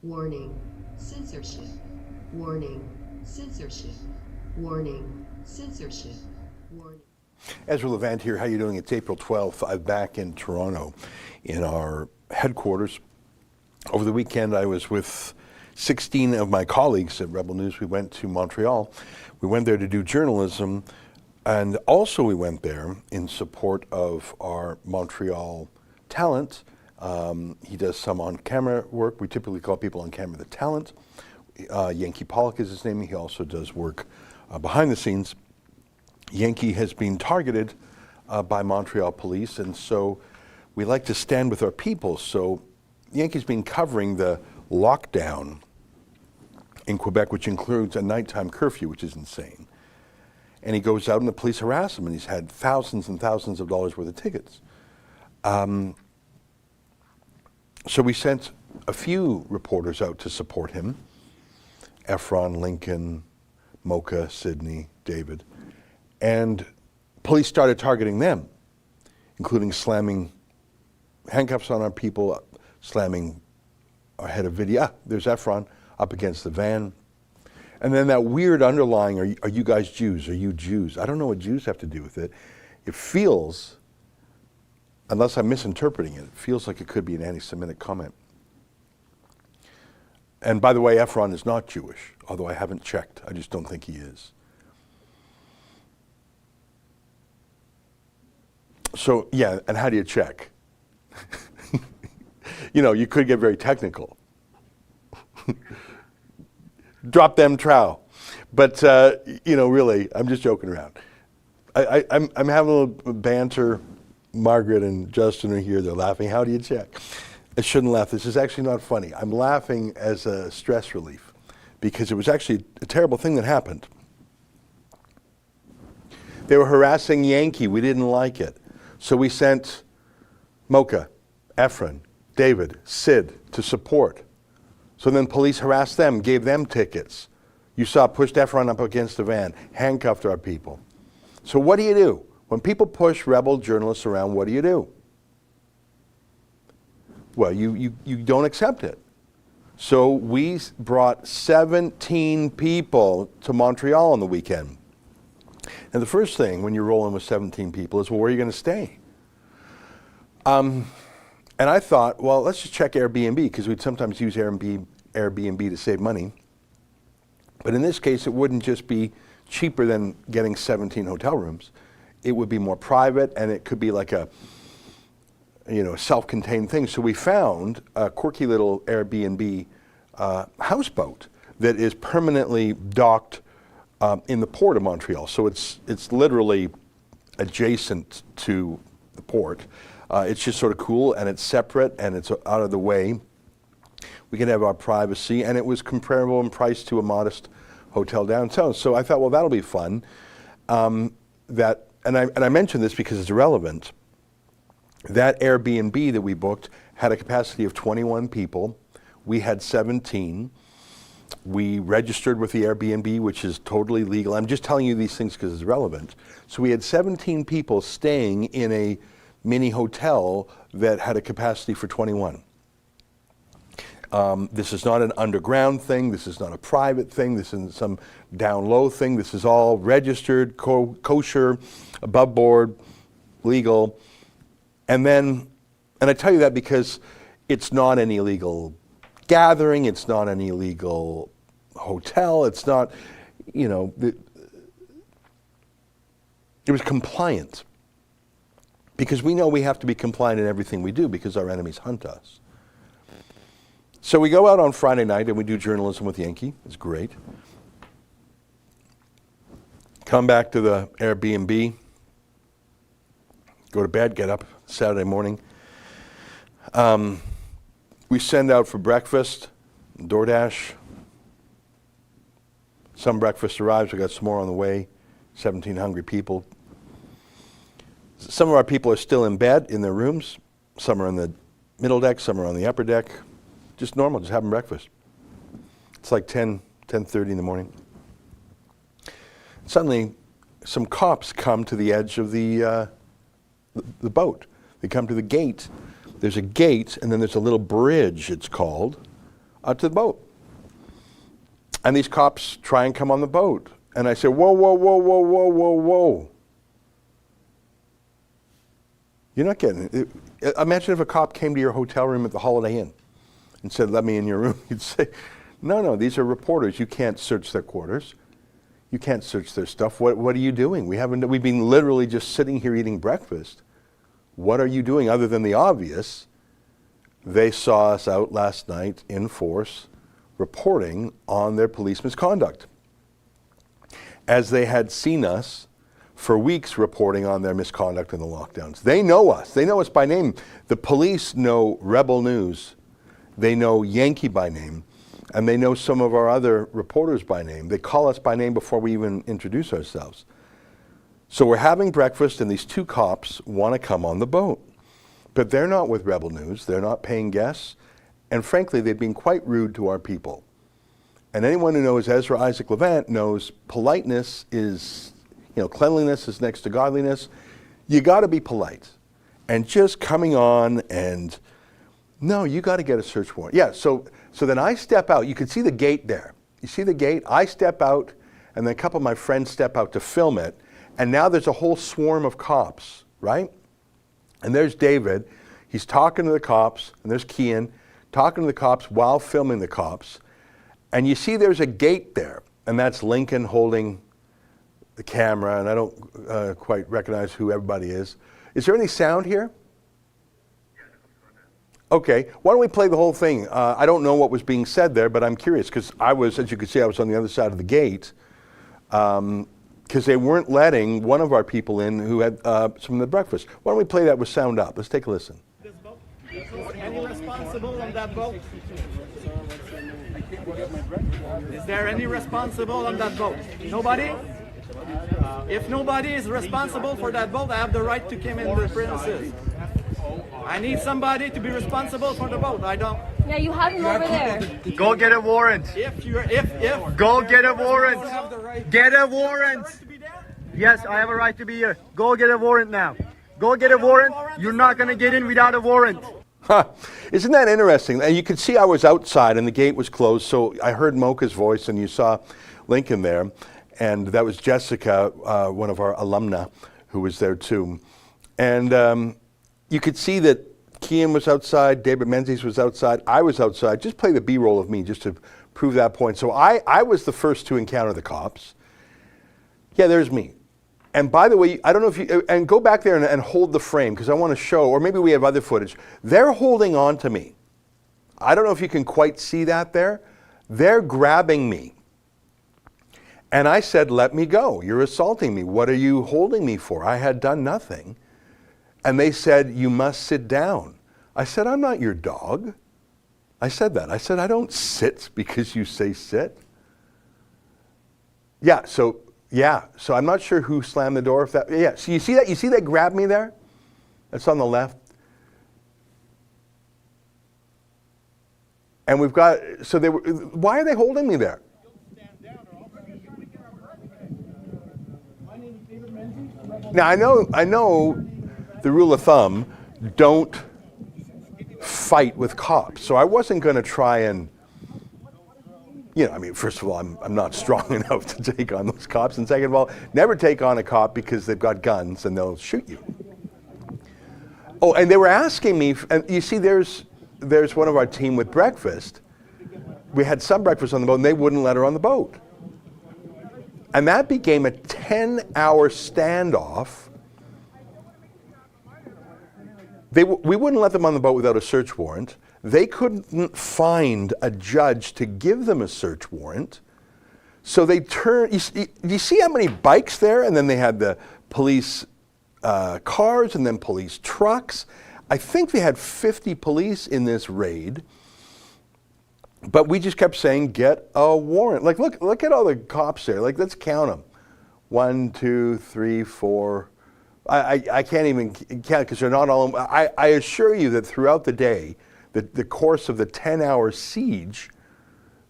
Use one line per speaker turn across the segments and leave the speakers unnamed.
Warning, censorship. Warning, censorship. Warning, censorship. Warning.
Ezra Levant here. How you doing? It's April 12th. I'm back in Toronto in our headquarters. Over the weekend, I was with 16 of my colleagues at Rebel News. We went to Montreal. We went there to do journalism, and also we went there in support of our Montreal talent. He does some on-camera work. We typically call people on camera the talent. Yankee Pollock is his name. He also does work behind the scenes. Yankee has been targeted by Montreal police, and so we like to stand with our people. So Yankee's been covering the lockdown in Quebec, which includes a nighttime curfew, which is insane. And he goes out and the police harass him, and he's had thousands and thousands of dollars worth of tickets. So we sent a few reporters out to support him. Efron, Lincoln, Mocha, Sydney, David. And police started targeting them, including slamming handcuffs on our people, slamming our head of video. There's Efron up against the van. And then that weird underlying, are you guys Jews? Are you Jews? I don't know what Jews have to do with it. It feels, unless I'm misinterpreting it, it feels like it could be an anti-Semitic comment. And by the way, Efron is not Jewish, although I haven't checked. I just don't think he is. So, yeah, and how do you check? You know, you could get very technical. Drop them trow. But, you know, really, I'm just joking around. I'm having a little banter. Margaret and Justin are here. They're laughing. How do you check? I shouldn't laugh. This is actually not funny. I'm laughing as a stress relief because it was actually a terrible thing that happened. They were harassing Yankee. We didn't like it. So we sent Mocha, Efron, David, Sid to support. So then police harassed them, gave them tickets. You saw pushed Efron up against the van, handcuffed our people. So what do you do? When people push rebel journalists around, what do you do? Well, you don't accept it. So we brought 17 people to Montreal on the weekend. And the first thing when you're rolling with 17 people is, well, where are you going to stay? And I thought, well, let's just check Airbnb, because we'd sometimes use Airbnb to save money. But in this case, it wouldn't just be cheaper than getting 17 hotel rooms. It would be more private, and it could be like a, you know, self-contained thing. So we found a quirky little Airbnb houseboat that is permanently docked in the port of Montreal. So it's literally adjacent to the port. It's just sort of cool, and it's separate, and it's out of the way. We can have our privacy, and it was comparable in price to a modest hotel downtown. So I thought, well, that'll be fun. And I mention this because it's relevant. That Airbnb that we booked had a capacity of 21 people. We had 17. We registered with the Airbnb, which is totally legal. I'm just telling you these things because it's relevant. So we had 17 people staying in a mini hotel that had a capacity for 21. This is not an underground thing. This is not a private thing. This isn't some down low thing. This is all registered, kosher, above board, legal. And I tell you that because it's not an illegal gathering. It's not an illegal hotel. It's not, you know, it was compliant. Because we know we have to be compliant in everything we do because our enemies hunt us. So we go out on Friday night and we do journalism with Yankee. It's great. Come back to the Airbnb. Go to bed, get up Saturday morning. We send out for breakfast, DoorDash. Some breakfast arrives, we got some more on the way, 17 hungry people. Some of our people are still in bed in their rooms. Some are in the middle deck, some are on the upper deck. Just normal, just having breakfast. It's like 10:30 in the morning. Suddenly, some cops come to the edge of the boat. They come to the gate. There's a gate, and then there's a little bridge, it's called, to the boat. And these cops try and come on the boat. And I say, whoa, whoa, whoa, whoa, whoa, whoa, whoa. You're not getting it. Imagine if a cop came to your hotel room at the Holiday Inn and said, let me in your room. You'd say, no, these are reporters. You can't search their quarters. You can't search their stuff. What are you doing? We've been literally just sitting here eating breakfast. What are you doing other than the obvious? They saw us out last night in force reporting on their police misconduct, as they had seen us for weeks reporting on their misconduct in the lockdowns. They know us. They know us by name. The police know Rebel News. They know Yankee by name. And they know some of our other reporters by name. They call us by name before we even introduce ourselves. So we're having breakfast, and these two cops want to come on the boat. But they're not with Rebel News. They're not paying guests. And frankly, they've been quite rude to our people. And anyone who knows Ezra Isaac Levant knows politeness is, cleanliness is next to godliness. You got to be polite. And just coming on and, no, you got to get a search warrant. Yeah, so then I step out. You can see the gate there. You see the gate? I step out, and then a couple of my friends step out to film it. And now there's a whole swarm of cops, right? And there's David. He's talking to the cops, and there's Kian talking to the cops while filming the cops. And you see there's a gate there, and that's Lincoln holding the camera, and I don't quite recognize who everybody is. Is there any sound here? Okay, why don't we play the whole thing? I don't know what was being said there, but I'm curious, because as you can see, I was on the other side of the gate, because they weren't letting one of our people in who had some of the breakfast. Why don't we play that with sound up? Let's take a listen.
Any responsible on that boat? Is there any responsible on that boat? Nobody? If nobody is responsible for that boat, I have the right to come in the premises. I need somebody to be responsible for the boat. I don't.
Yeah, you have him over there.
Go get a warrant.
If
Go get a warrant. Get a warrant. Yes, I have a right to be here. Go get a warrant now. Go get a warrant. You're not going to get in without a warrant.
Huh. Isn't that interesting? And you could see I was outside and the gate was closed, so I heard Mocha's voice, and you saw Lincoln there, and that was Jessica, one of our alumna, who was there too. And you could see that Kian was outside, David Menzies was outside, I was outside. Just play the B-roll of me just to prove that point. So I was the first to encounter the cops. Yeah, there's me. And by the way, I don't know if you, and go back there and hold the frame, because I want to show, or maybe we have other footage. They're holding on to me. I don't know if you can quite see that there. They're grabbing me. And I said, let me go. You're assaulting me. What are you holding me for? I had done nothing. And they said, you must sit down. I said, I'm not your dog. I said that. I said, I don't sit because you say sit. So I'm not sure who slammed the door. So you see that? You see that grab me there? That's on the left. And we've got, why are they holding me there? Now I know the rule of thumb, don't fight with cops. So I wasn't going to try and, first of all, I'm not strong enough to take on those cops. And second of all, never take on a cop because they've got guns and they'll shoot you. Oh, and they were asking me, and you see there's one of our team with breakfast. We had some breakfast on the boat and they wouldn't let her on the boat. And that became a 10-hour standoff. We wouldn't let them on the boat without a search warrant. They couldn't find a judge to give them a search warrant. So they turned, you see how many bikes there? And then they had the police cars and then police trucks. I think they had 50 police in this raid. But we just kept saying, get a warrant. Like, look at all the cops there. Like, let's count them. 1, 2, 3, 4. I can't even count because they're not all. I assure you that throughout the day, the course of the 10-hour siege,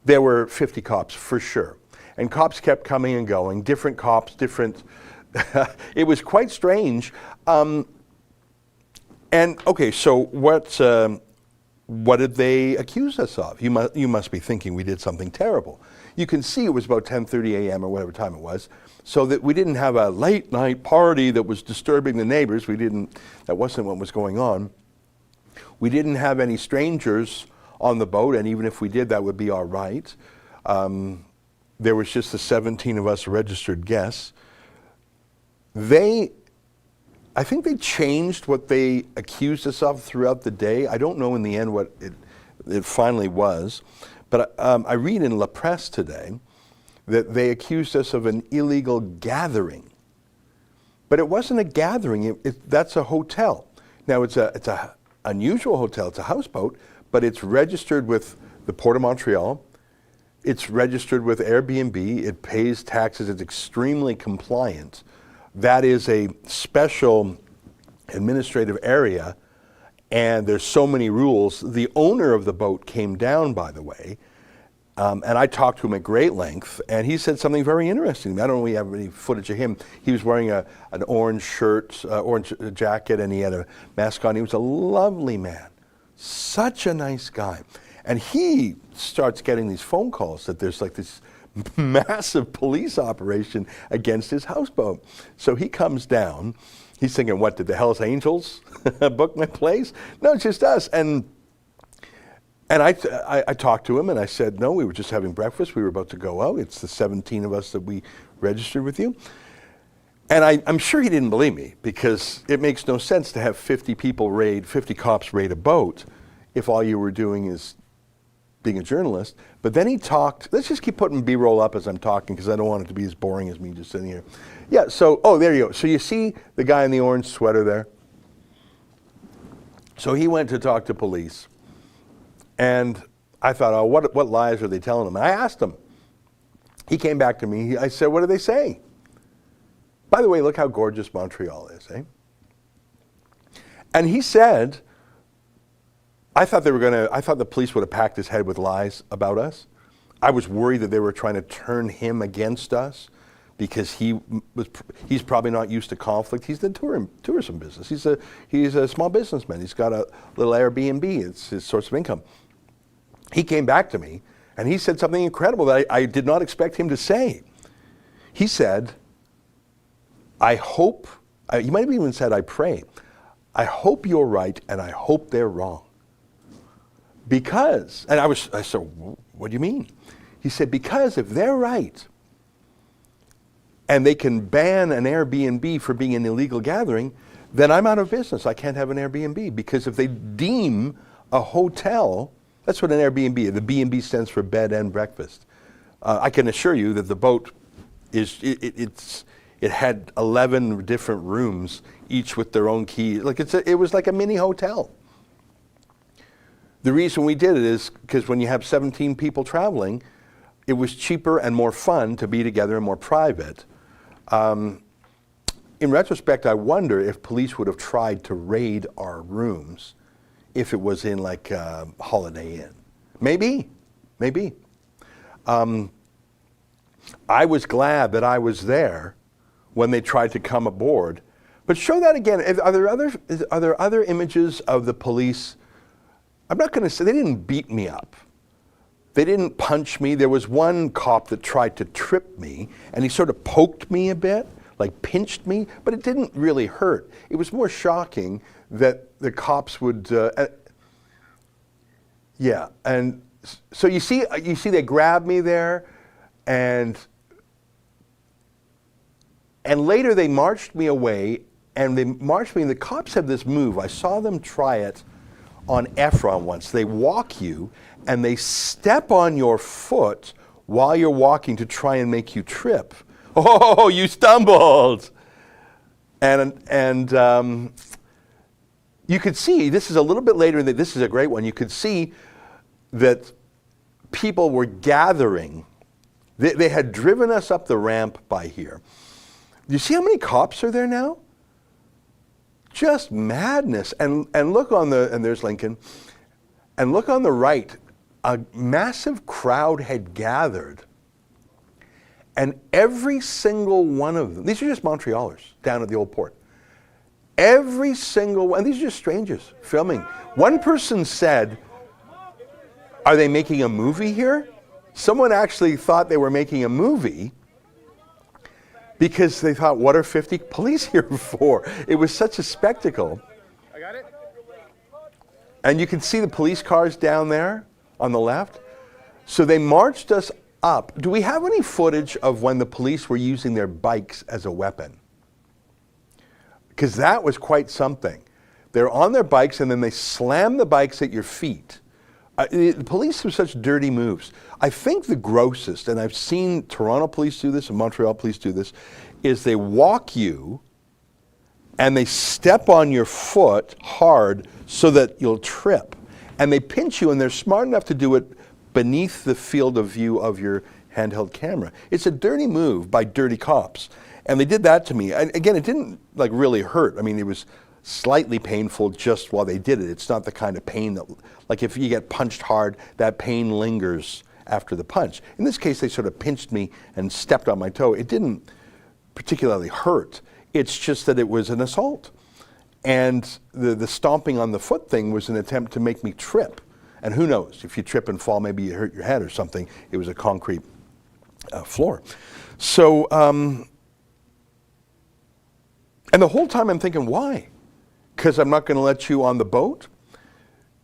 there were 50 cops for sure. And cops kept coming and going, different cops, different. It was quite strange. And okay, so what did they accuse us of? You must be thinking we did something terrible. You can see it was about 10:30 a.m. or whatever time it was, so that we didn't have a late night party that was disturbing the neighbors. That wasn't what was going on. We didn't have any strangers on the boat, and even if we did, that would be all right. There was just the 17 of us registered guests. I think they changed what they accused us of throughout the day. I don't know in the end what it finally was, but I read in La Presse today that they accused us of an illegal gathering. But it wasn't a gathering, that's a hotel. Now it's a unusual hotel, it's a houseboat, but it's registered with the Port of Montreal. It's registered with Airbnb, it pays taxes, it's extremely compliant. That is a special administrative area, and there's so many rules. The owner of the boat came down, by the way, and I talked to him at great length, and he said something very interesting. I don't know if we have any footage of him. He was wearing an orange shirt, orange jacket, and he had a mask on. He was a lovely man, such a nice guy. And he starts getting these phone calls that there's like this massive police operation against his houseboat. So he comes down. He's thinking, what, did the Hells Angels book my place? No, it's just us. And I talked to him and I said, no, we were just having breakfast. We were about to go out. It's the 17 of us that we registered with you. And I'm sure he didn't believe me, because it makes no sense to have 50 cops raid a boat if all you were doing is being a journalist. But then he talked, let's just keep putting B-roll up as I'm talking, because I don't want it to be as boring as me just sitting here. Yeah, so, there you go. So you see the guy in the orange sweater there? So he went to talk to police. And I thought, oh, what lies are they telling him? And I asked him. He came back to me. I said, what do they say? By the way, look how gorgeous Montreal is, eh? And he said, I thought the police would have packed his head with lies about us. I was worried that they were trying to turn him against us because he's probably not used to conflict. He's in the tourism business. He's a small businessman. He's got a little Airbnb. It's his source of income. He came back to me and he said something incredible that I did not expect him to say. He said, I hope, you might have even said, I pray, I hope you're right and I hope they're wrong. Because, and I said, what do you mean? He said, because if they're right and they can ban an Airbnb for being an illegal gathering, then I'm out of business. I can't have an Airbnb, because if they deem a hotel, that's what an Airbnb is. The B&B stands for bed and breakfast. I can assure you that the boat it had 11 different rooms, each with their own key. It was like a mini hotel. The reason we did it is because when you have 17 people traveling, it was cheaper and more fun to be together and more private. In retrospect, I wonder if police would have tried to raid our rooms if it was in like a Holiday Inn. Maybe. I was glad that I was there when they tried to come aboard. But show that again. Are there other images of the police? I'm not going to say, they didn't beat me up. They didn't punch me. There was one cop that tried to trip me, and he sort of poked me a bit, like pinched me, but it didn't really hurt. It was more shocking that the cops would, yeah. And so you see they grabbed me there, and later they marched me away, and the cops have this move. I saw them try it on Efron once. They walk you and they step on your foot while you're walking to try and make you trip. Oh, you stumbled. And you could see, this is a little bit later, this is a great one, you could see that people were gathering. They had driven us up the ramp by here. Do you see how many cops are there now? Just madness. And look and there's Lincoln, and look on the right, a massive crowd had gathered, and every single one of them, these are just Montrealers down at the old port, every single one, these are just strangers filming. One person said, Are they making a movie here? Someone actually thought they were making a movie because they thought, what are 50 police here for? It was such a spectacle.
I got it.
And you can see the police cars down there on the left. So they marched us up. Do we have any footage of when the police were using their bikes as a weapon? Because that was quite something. They're on their bikes and then they slam the bikes at your feet. The police do such dirty moves. I think the grossest, and I've seen Toronto police do this and Montreal police do this, is they walk you and they step on your foot hard so that you'll trip. And they pinch you, and they're smart enough to do it beneath the field of view of your handheld camera. It's a dirty move by dirty cops. And they did that to me. And again, it didn't like really hurt. I mean, it was slightly painful just while they did it. It's not the kind of pain that, like if you get punched hard, that pain lingers after the punch. In this case, they sort of pinched me and stepped on my toe. It didn't particularly hurt. It's just that it was an assault. And the stomping on the foot thing was an attempt to make me trip. And who knows, if you trip and fall, maybe you hurt your head or something. It was a concrete floor. So, and the whole time I'm thinking, why? Because I'm not going to let you on the boat?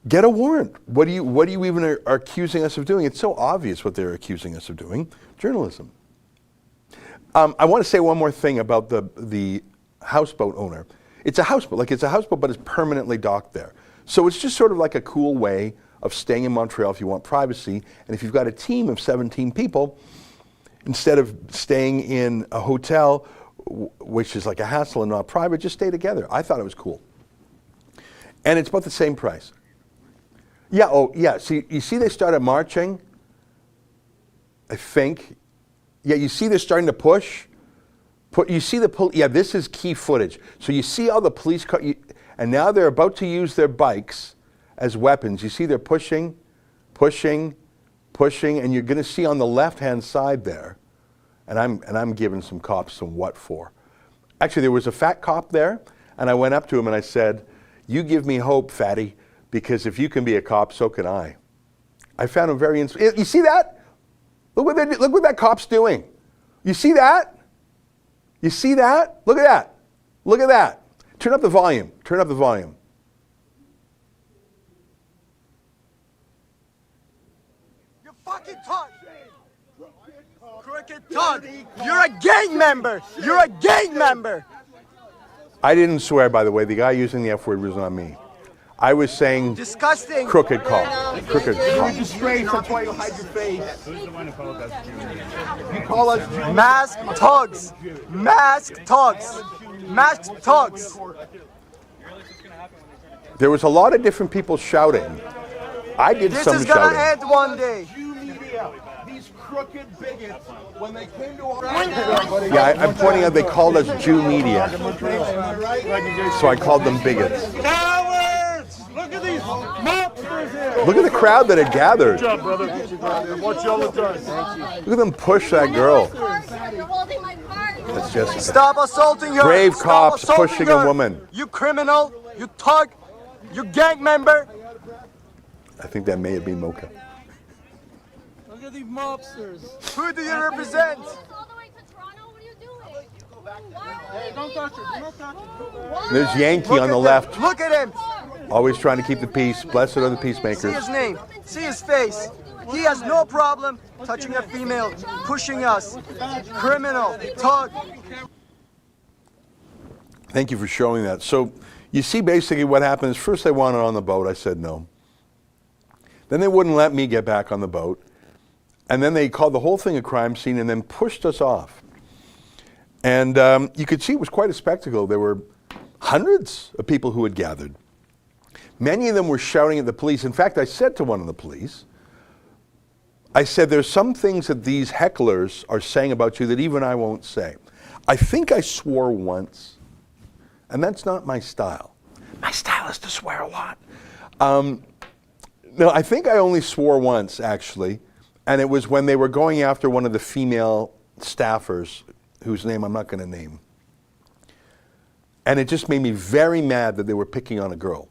Get a warrant. What do you even are accusing us of doing? It's so obvious what they're accusing us of doing. Journalism. I want to say one more thing about the houseboat owner. It's a houseboat, but it's permanently docked there. So it's just sort of like a cool way of staying in Montreal if you want privacy. And if you've got a team of 17 people, instead of staying in a hotel, which is like a hassle and not private, just stay together. I thought it was cool. And it's about the same price. Yeah, oh yeah, see, you see they started marching, I think. Yeah, you see they're starting to push. You see yeah, this is key footage. So you see all the police cars, and now they're about to use their bikes as weapons. You see they're pushing, and you're going to see on the left-hand side there, and I'm giving some cops some what for. Actually, there was a fat cop there, and I went up to him and I said, "You give me hope, fatty, because if you can be a cop, so can I." I found him very you see that? Look what that cop's doing. You see that? You see that? Look at that. Look at that. Turn up the volume. Turn up the volume.
You fucking talk. Crooked talk. You're a gang member. You're a gang member.
I didn't swear, by the way. The guy using the F word was not me. I was saying
disgusting.
Crooked cop. Crooked cop.
Disgrace. That's why you hide your face. Who's the one who called us Jews? You call us masked thugs. Masked thugs. Masked thugs.
There was a lot of different people shouting. I did some shouting.
This is gonna end one day.
These crooked bigots, when they came to our
Yeah, I'm pointing out they called us Jew media. So I called them bigots.
Cowards! Look at these mobsters here!
Look at the crowd that had gathered.
Good job, brother. Watch y'all the time.
Look at them push that girl.
You're holding my car.
That's Jessica.
Stop assaulting her.
Brave
Stop
cops
assaulting
pushing
her.
a woman.
You criminal. You thug. You gang member.
I think that may have been Mocha.
Look at these mobsters!
Who do you represent?
All the way to Toronto? What are you doing?
Hey, don't touch her! Don't touch her!
There's Yankee
Look
on the
at
left,
him. Look at him.
always trying to keep the peace. Blessed are the
See
peacemakers.
his name. See his face. He has no problem touching a female, pushing us. Criminal. Thug.
Thank you for showing that. So you see basically what happens. First they wanted on the boat. I said no. Then they wouldn't let me get back on the boat. And then they called the whole thing a crime scene and then pushed us off. And you could see it was quite a spectacle. There were hundreds of people who had gathered. Many of them were shouting at the police. In fact, I said to one of the police, I said, there's some things that these hecklers are saying about you that even I won't say. I think I swore once, and that's not my style. My style is to swear a lot. No, I think I only swore once, actually, and it was when they were going after one of the female staffers, whose name I'm not going to name. And it just made me very mad that they were picking on a girl.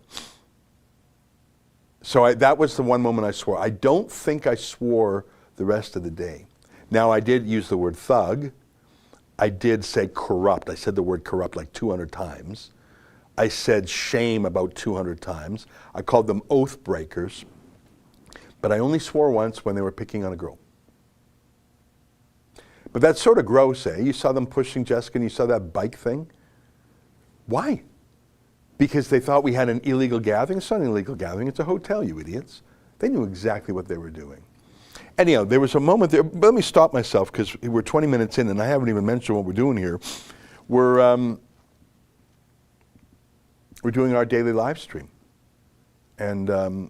So that was the one moment I swore. I don't think I swore the rest of the day. Now, I did use the word thug. I did say corrupt. I said the word corrupt like 200 times. I said shame about 200 times. I called them oath breakers. But I only swore once when they were picking on a girl. But that's sort of gross, eh? You saw them pushing Jessica and you saw that bike thing. Why? Because they thought we had an illegal gathering. It's not an illegal gathering. It's a hotel, you idiots. They knew exactly what they were doing. Anyhow, there was a moment there. But let me stop myself because we're 20 minutes in and I haven't even mentioned what we're doing here. We're doing our daily live stream. And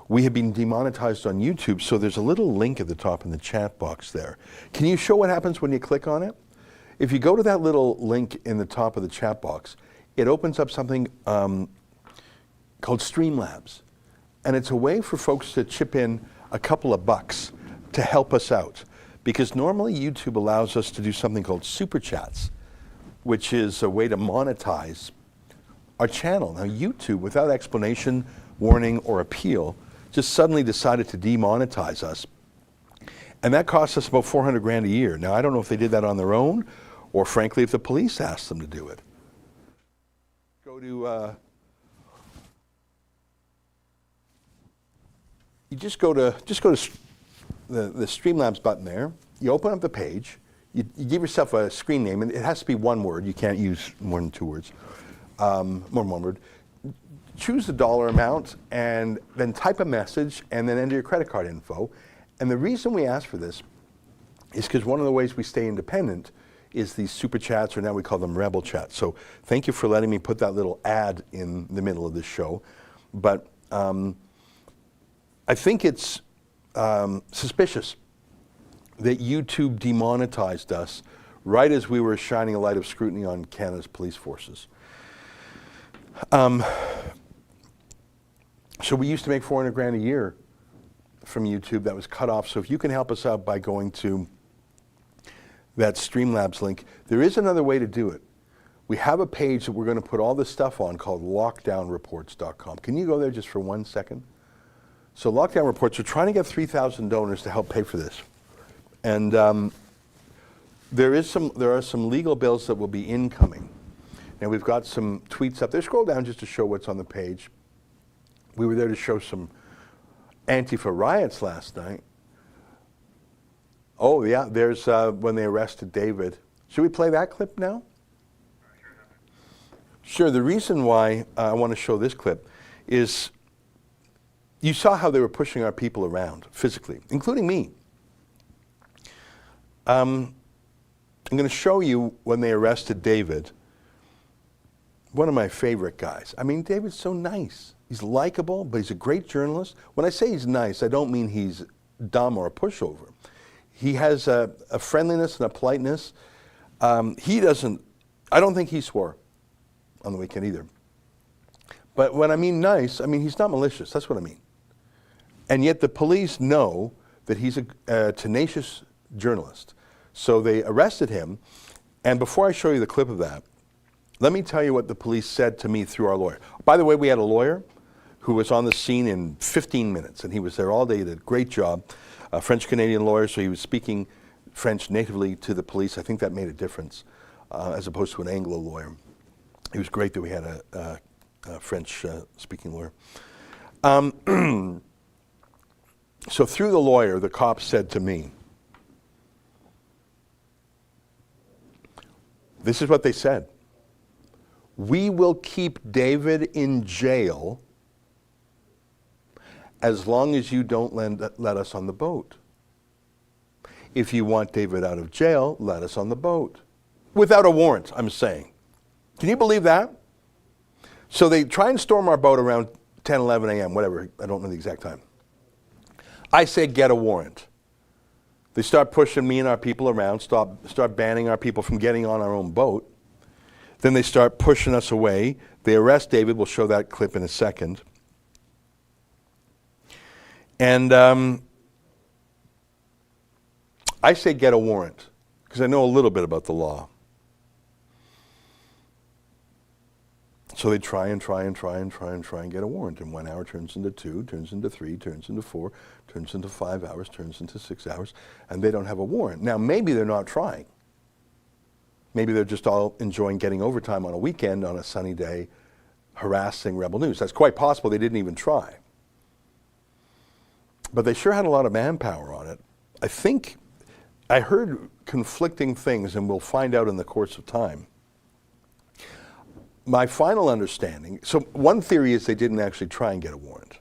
we have been demonetized on YouTube, so there's a little link at the top in the chat box there. Can you show what happens when you click on it? If you go to that little link in the top of the chat box, it opens up something called Streamlabs. And it's a way for folks to chip in a couple of bucks to help us out. Because normally YouTube allows us to do something called super chats, which is a way to monetize our channel. Now YouTube, without explanation, warning, or appeal, just suddenly decided to demonetize us. And that cost us about 400 grand a year. Now I don't know if they did that on their own, or frankly if the police asked them to do it. Go to, you just go to the Streamlabs button there. You open up the page. You give yourself a screen name, and it has to be one word. You can't use more than two words, more than one word. Choose the dollar amount, and then type a message, and then enter your credit card info. And the reason we ask for this is because one of the ways we stay independent is these super chats, or now we call them rebel chats. So thank you for letting me put that little ad in the middle of this show. But I think it's suspicious that YouTube demonetized us right as we were shining a light of scrutiny on Canada's police forces. So we used to make 400 grand a year from YouTube. That was cut off. So if you can help us out by going to that Streamlabs link, there is another way to do it. We have a page that we're going to put all this stuff on called lockdownreports.com. Can you go there just for 1 second? So Lockdown Reports, we're trying to get 3,000 donors to help pay for this. And there are some legal bills that will be incoming. Now we've got some tweets up there. Scroll down just to show what's on the page. We were there to show some Antifa riots last night. Oh yeah, there's when they arrested David. Should we play that clip now? Sure, the reason why I want to show this clip is you saw how they were pushing our people around physically, including me. I'm going to show you when they arrested David, one of my favorite guys. I mean, David's so nice. He's likable, but he's a great journalist. When I say he's nice, I don't mean he's dumb or a pushover. He has a friendliness and a politeness. I don't think he swore on the weekend either. But when I mean nice, I mean he's not malicious. That's what I mean. And yet the police know that he's a tenacious journalist. So they arrested him. And before I show you the clip of that, let me tell you what the police said to me through our lawyer. By the way, we had a lawyer who was on the scene in 15 minutes, and he was there all day. He did a great job. A French-Canadian lawyer, so he was speaking French natively to the police. I think that made a difference, as opposed to an Anglo lawyer. It was great that we had a French-speaking lawyer. So through the lawyer, the cop said to me, this is what they said: "We will keep David in jail as long as you don't let us on the boat. If you want David out of jail, let us on the boat." Without a warrant, I'm saying. Can you believe that? So they try and storm our boat around 10, 11 a.m., whatever. I don't know the exact time. I say, get a warrant. They start pushing me and our people around, start banning our people from getting on our own boat. Then they start pushing us away. They arrest David. We'll show that clip in a second. And I say get a warrant, because I know a little bit about the law. So they try and get a warrant. And 1 hour turns into 2, turns into 3, turns into 4, turns into 5 hours, turns into 6 hours, and they don't have a warrant. Now, maybe they're not trying. Maybe they're just all enjoying getting overtime on a weekend on a sunny day, harassing Rebel News. That's quite possible they didn't even try. But they sure had a lot of manpower on it. I think I heard conflicting things, and we'll find out in the course of time. My final understanding, so one theory is they didn't actually try and get a warrant.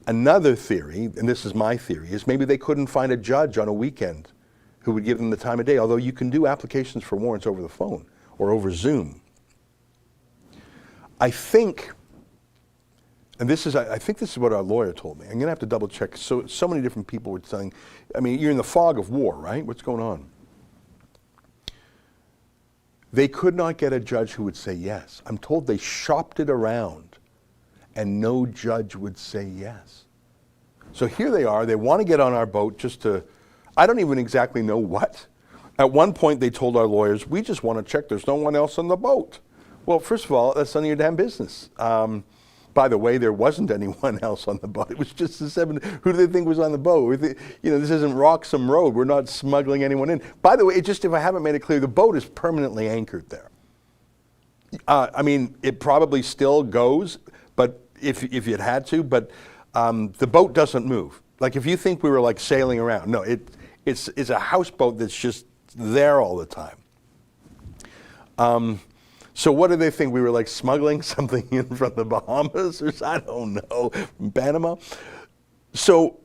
Another theory, and this is my theory, is maybe they couldn't find a judge on a weekend who would give them the time of day, although you can do applications for warrants over the phone or over Zoom. I think, and I think this is what our lawyer told me. I'm going to have to double check. So many different people were saying, I mean, you're in the fog of war, right? What's going on? They could not get a judge who would say yes. I'm told they shopped it around and no judge would say yes. So here they are, they want to get on our boat just to, I don't even exactly know what. At one point they told our lawyers, we just want to check there's no one else on the boat. Well, first of all, that's none of your damn business. By the way, there wasn't anyone else on the boat. It was just the 7. Who do they think was on the boat? You know, this isn't Roxham Road. We're not smuggling anyone in. By the way, if I haven't made it clear, the boat is permanently anchored there. I mean, it probably still goes, but if it had to, but the boat doesn't move. Like if you think we were like sailing around, no, it's a houseboat that's just there all the time. So what do they think? We were like smuggling something in from the Bahamas or I don't know, from Panama? So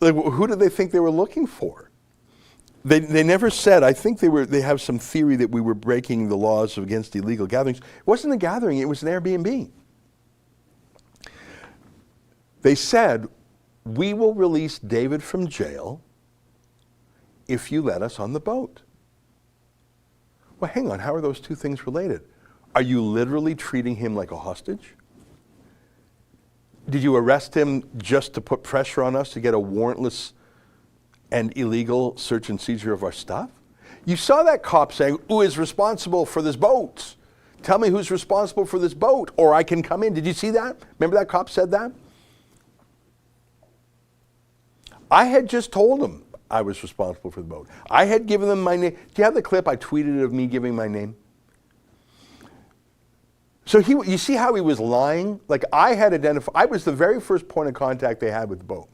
like, who did they think they were looking for? They never said. I think they have some theory that we were breaking the laws against illegal gatherings. It wasn't a gathering, it was an Airbnb. They said, we will release David from jail if you let us on the boat. Well, hang on, how are those two things related? Are you literally treating him like a hostage? Did you arrest him just to put pressure on us to get a warrantless and illegal search and seizure of our stuff? You saw that cop saying, who is responsible for this boat? Tell me who's responsible for this boat or I can come in. Did you see that? Remember that cop said that? I had just told him I was responsible for the boat. I had given them my name. Do you have the clip I tweeted of me giving my name? So you see how he was lying? Like I had identified, I was the very first point of contact they had with the boat.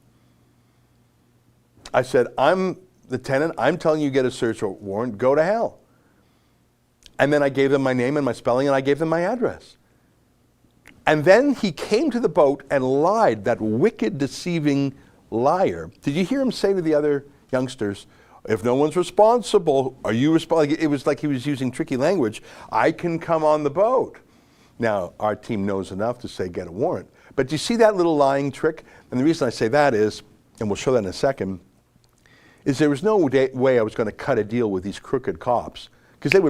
I said, I'm the tenant, I'm telling you get a search warrant, go to hell. And then I gave them my name and my spelling and I gave them my address. And then he came to the boat and lied, that wicked, deceiving liar. Did you hear him say to the other youngsters, if no one's responsible, are you responsible? It was like he was using tricky language. I can come on the boat. Now, our team knows enough to say get a warrant. But do you see that little lying trick? And the reason I say that is, and we'll show that in a second, is there was no way I was going to cut a deal with these crooked cops because they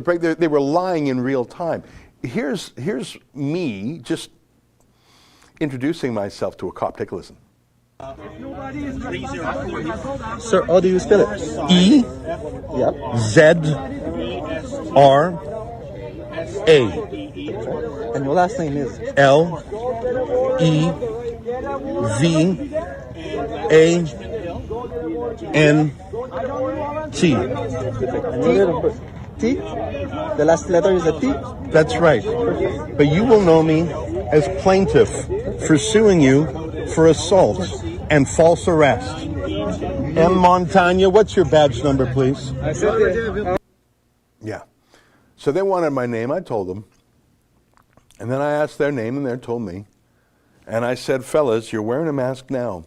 were lying in real time. Here's me just introducing myself to a cop. Take a listen.
Sir, how do you spell it? E-Z-R-A. And your last name is? L-E-V-A-N-T. T? The last letter is a T?
That's right. But you will know me as plaintiff for suing you for assault and false arrest. M. Montagna, what's your badge number, please? Yeah. So they wanted my name, I told them. And then I asked their name and they told me. And I said, fellas, you're wearing a mask now,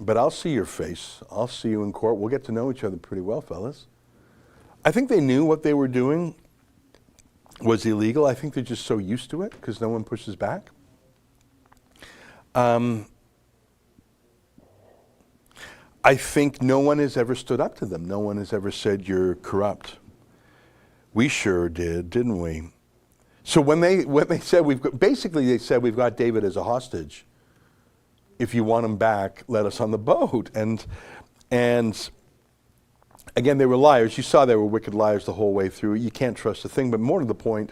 but I'll see your face. I'll see you in court. We'll get to know each other pretty well, fellas. I think they knew what they were doing was illegal. I think they're just so used to it because no one pushes back. I think no one has ever stood up to them. No one has ever said, you're corrupt. We sure did, didn't we? So when they said they said we've got David as a hostage. If you want him back, let us on the boat. And again, they were liars. You saw they were wicked liars the whole way through. You can't trust a thing. But more to the point,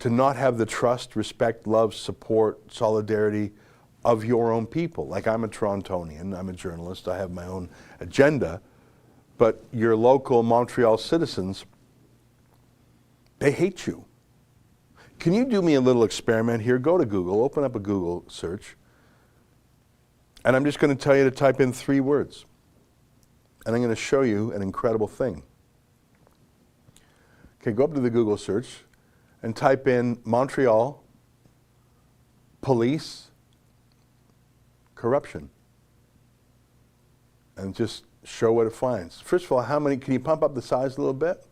to not have the trust, respect, love, support, solidarity of your own people. Like, I'm a Torontonian, I'm a journalist, I have my own agenda, but your local Montreal citizens, they hate you. Can you do me a little experiment here? Go to Google, open up a Google search, and I'm just going to tell you to type in 3 words. And I'm going to show you an incredible thing. Okay, go up to the Google search and type in Montreal police corruption. And just show what it finds. First of all, how many, can you pump up the size a little bit?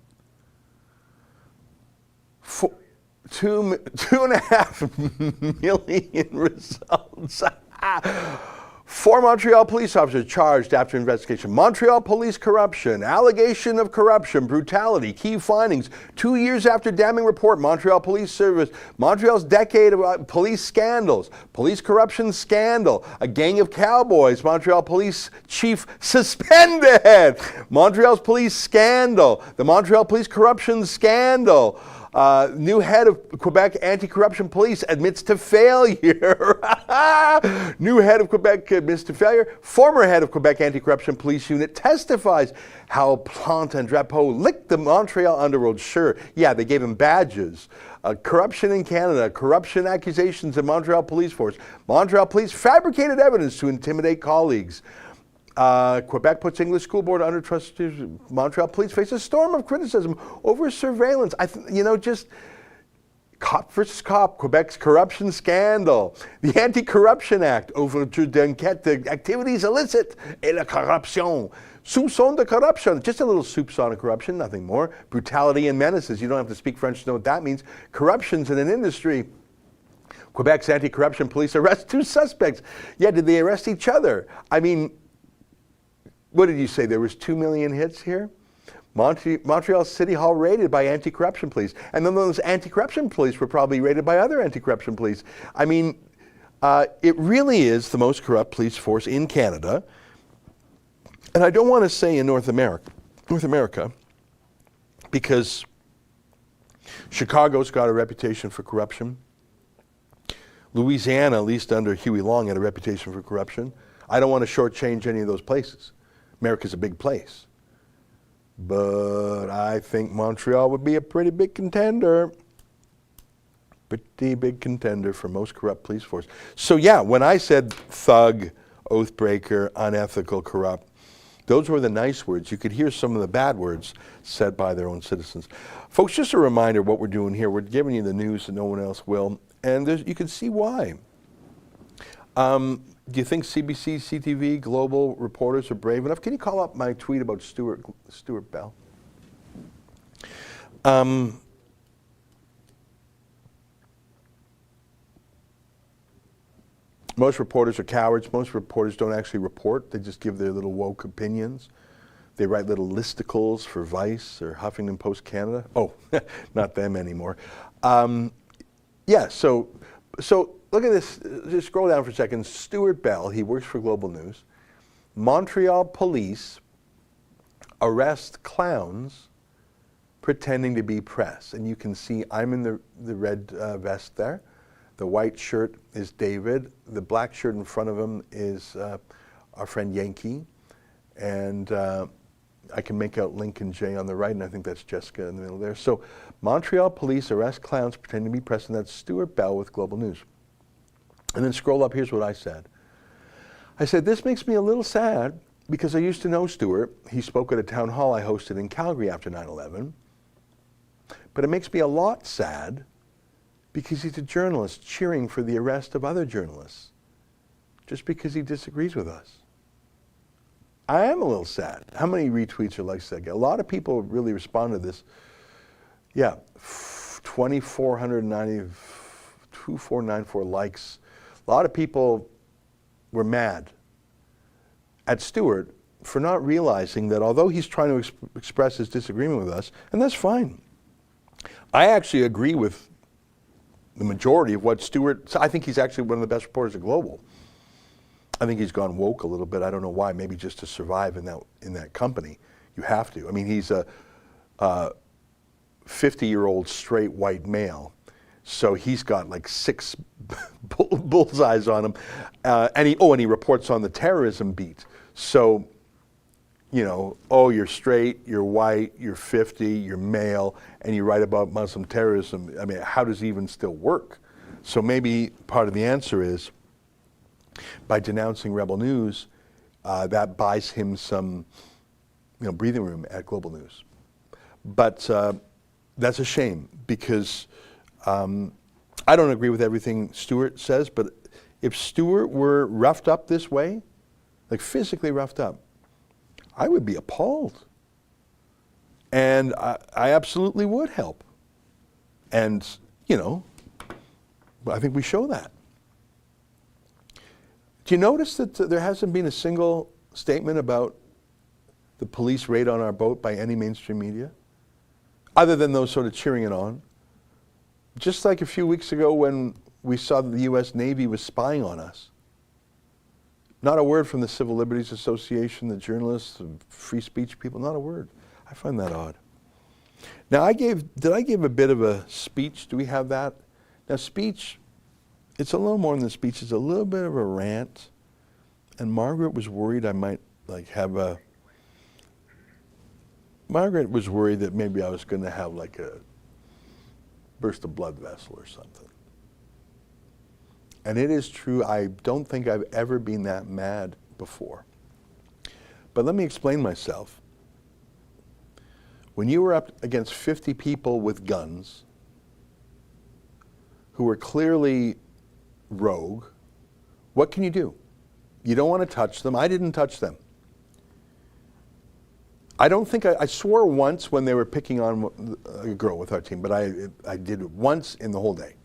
2.5 million results. 4 Montreal police officers charged after investigation. Montreal police corruption, allegation of corruption, brutality, key findings. 2 years after damning report, Montreal Police Service, Montreal's decade of police scandals, police corruption scandal, a gang of cowboys, Montreal police chief suspended, Montreal's police scandal, the Montreal police corruption scandal. New head of Quebec anti-corruption police admits to failure. New head of Quebec admits to failure. Former head of Quebec anti-corruption police unit testifies how Plante and Drapeau licked the Montreal underworld. Sure, yeah, they gave him badges. Corruption in Canada, corruption accusations in Montreal police force. Montreal police fabricated evidence to intimidate colleagues. Quebec puts English school board under trust. Montreal police face a storm of criticism over surveillance. Just cop versus cop. Quebec's corruption scandal. The Anti-Corruption Act, ouverture d'enquête de activities illicit et la corruption. Soupçon de corruption. Just a little soupçon of corruption, nothing more. Brutality and menaces. You don't have to speak French to know what that means. Corruptions in an industry. Quebec's anti-corruption police arrest 2 suspects. Yeah, did they arrest each other? I mean, what did you say? There was 2 million hits here? Montreal City Hall raided by anti-corruption police. And then those anti-corruption police were probably raided by other anti-corruption police. I mean, it really is the most corrupt police force in Canada. And I don't want to say in North America, because Chicago's got a reputation for corruption. Louisiana, at least under Huey Long, had a reputation for corruption. I don't want to shortchange any of those places. America's a big place. But I think Montreal would be a pretty big contender. Pretty big contender for most corrupt police force. So yeah, when I said thug, oathbreaker, unethical, corrupt, those were the nice words. You could hear some of the bad words said by their own citizens. Folks, just a reminder what we're doing here. We're giving you the news that no one else will. And you can see why. Do you think CBC, CTV, Global reporters are brave enough? Can you call up my tweet about Stuart Bell? Most reporters are cowards. Most reporters don't actually report. They just give their little woke opinions. They write little listicles for Vice or Huffington Post Canada. Oh, not them anymore. Yeah, so look at this. Just scroll down for a second. Stuart Bell, he works for Global News. Montreal police arrest clowns pretending to be press. And you can see I'm in the red vest there. The white shirt is David. The black shirt in front of him is our friend Yankee. And I can make out Lincoln J on the right, and I think that's Jessica in the middle there. So Montreal police arrest clowns pretending to be press, and that's Stuart Bell with Global News. And then scroll up, here's what I said. I said, this makes me a little sad because I used to know Stuart. He spoke at a town hall I hosted in Calgary after 9/11. But it makes me a lot sad because he's a journalist cheering for the arrest of other journalists just because he disagrees with us. I am a little sad. How many retweets or likes did I get? A lot of people really respond to this. Yeah, 2,494 likes. A lot of people were mad at Stuart for not realizing that although he's trying to express his disagreement with us, and that's fine. I actually agree with the majority of what Stuart, I think he's actually one of the best reporters at Global. I think he's gone woke a little bit. I don't know why, maybe just to survive in that company. You have to. I mean, he's a 50-year-old straight white male. So he's got like 6 bullseyes on him. And he reports on the terrorism beat. So, you know, oh, you're straight, you're white, you're 50, you're male, and you write about Muslim terrorism. I mean, how does it even still work? So maybe part of the answer is by denouncing Rebel News, that buys him some, you know, breathing room at Global News. But that's a shame because I don't agree with everything Stuart says, but if Stuart were roughed up this way, like physically roughed up, I would be appalled. And I absolutely would help. And, you know, I think we show that. Do you notice that there hasn't been a single statement about the police raid on our boat by any mainstream media? Other than those sort of cheering it on. Just like a few weeks ago when we saw that the US Navy was spying on us. Not a word from the Civil Liberties Association, the journalists, the free speech people, not a word. I find that odd. Now did I give a bit of a speech? Do we have that? Now speech, it's a little more than speech, it's a little bit of a rant. And Margaret was worried I might Margaret was worried that maybe I was going to have like a burst of blood vessel or something. And it is true, I don't think I've ever been that mad before. But let me explain myself. When you were up against 50 people with guns who were clearly rogue, what can you do? You don't want to touch them. I didn't touch them. I don't think I swore once when they were picking on a girl with our team, but I did it once in the whole day.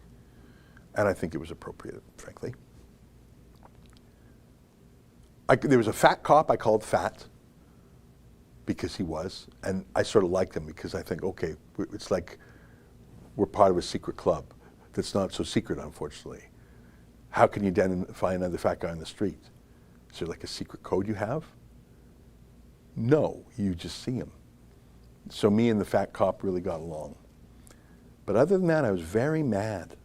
And I think it was appropriate, frankly. There was a fat cop I called fat because he was, and I sort of liked him because I think, okay, it's like we're part of a secret club that's not so secret, unfortunately. How can you identify another fat guy on the street? Is there like a secret code you have? No, you just see him. So me and the fat cop really got along. But other than that, I was very mad.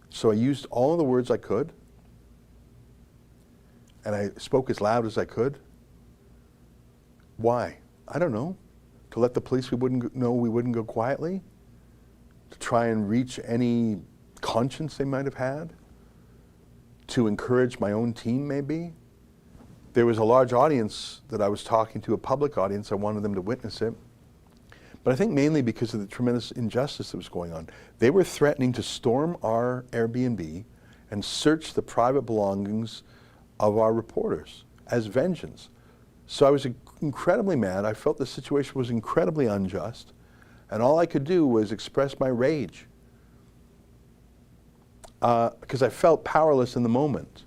So I used all the words I could, and I spoke as loud as I could. Why? I don't know. To let the police know we wouldn't go quietly? To try and reach any conscience they might have had? To encourage my own team, maybe? There was a large audience that I was talking to, a public audience. I wanted them to witness it. But I think mainly because of the tremendous injustice that was going on. They were threatening to storm our Airbnb and search the private belongings of our reporters as vengeance. So I was incredibly mad. I felt the situation was incredibly unjust. And all I could do was express my rage. Because I felt powerless in the moment.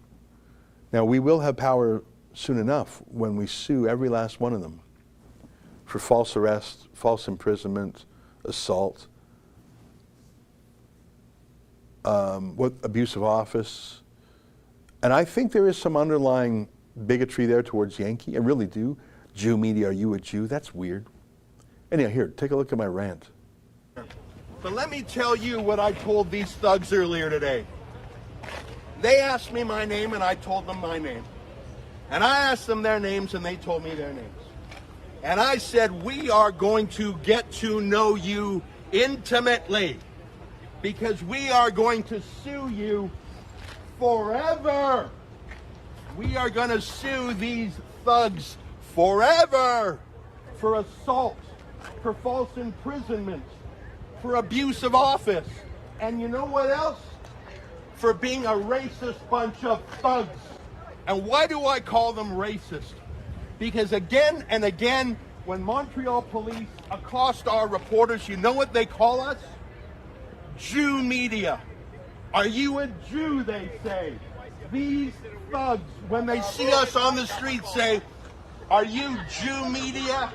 Now, we will have power soon enough when we sue every last one of them for false arrest, false imprisonment, assault, abuse of office. And I think there is some underlying bigotry there towards Yankee. I really do. Jew media, are you a Jew? That's weird. Anyhow, here, take a look at my rant.
But let me tell you what I told these thugs earlier today. They asked me my name and I told them my name. And I asked them their names and they told me their names. And I said, we are going to get to know you intimately because we are going to sue you forever. We are going to sue these thugs forever for assault, for false imprisonment, for abuse of office. And you know what else? For being a racist bunch of thugs. And why do I call them racist? Because again and again, when Montreal police accost our reporters, you know what they call us? Jew media. Are you a Jew, they say. These thugs, when they see us on the street, say, are you Jew media?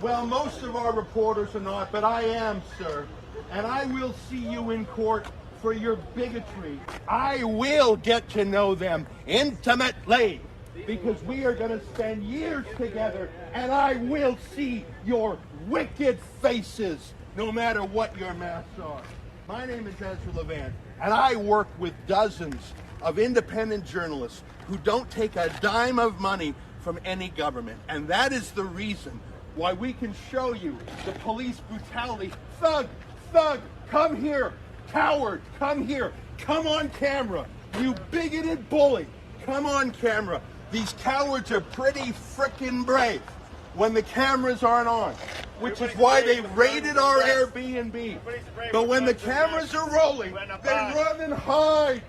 Well, most of our reporters are not, but I am, sir. And I will see you in court for your bigotry. I will get to know them intimately because we are going to spend years together and I will see your wicked faces no matter what your masks are. My name is Ezra Levant, and I work with dozens of independent journalists who don't take a dime of money from any government. And that is the reason why we can show you the police brutality. Thug, come here. Coward, come here. Come on camera. You bigoted bully, come on camera. These cowards are pretty frickin' brave when the cameras aren't on, which is why they raided our Airbnb. But when the cameras are rolling, they run and hide.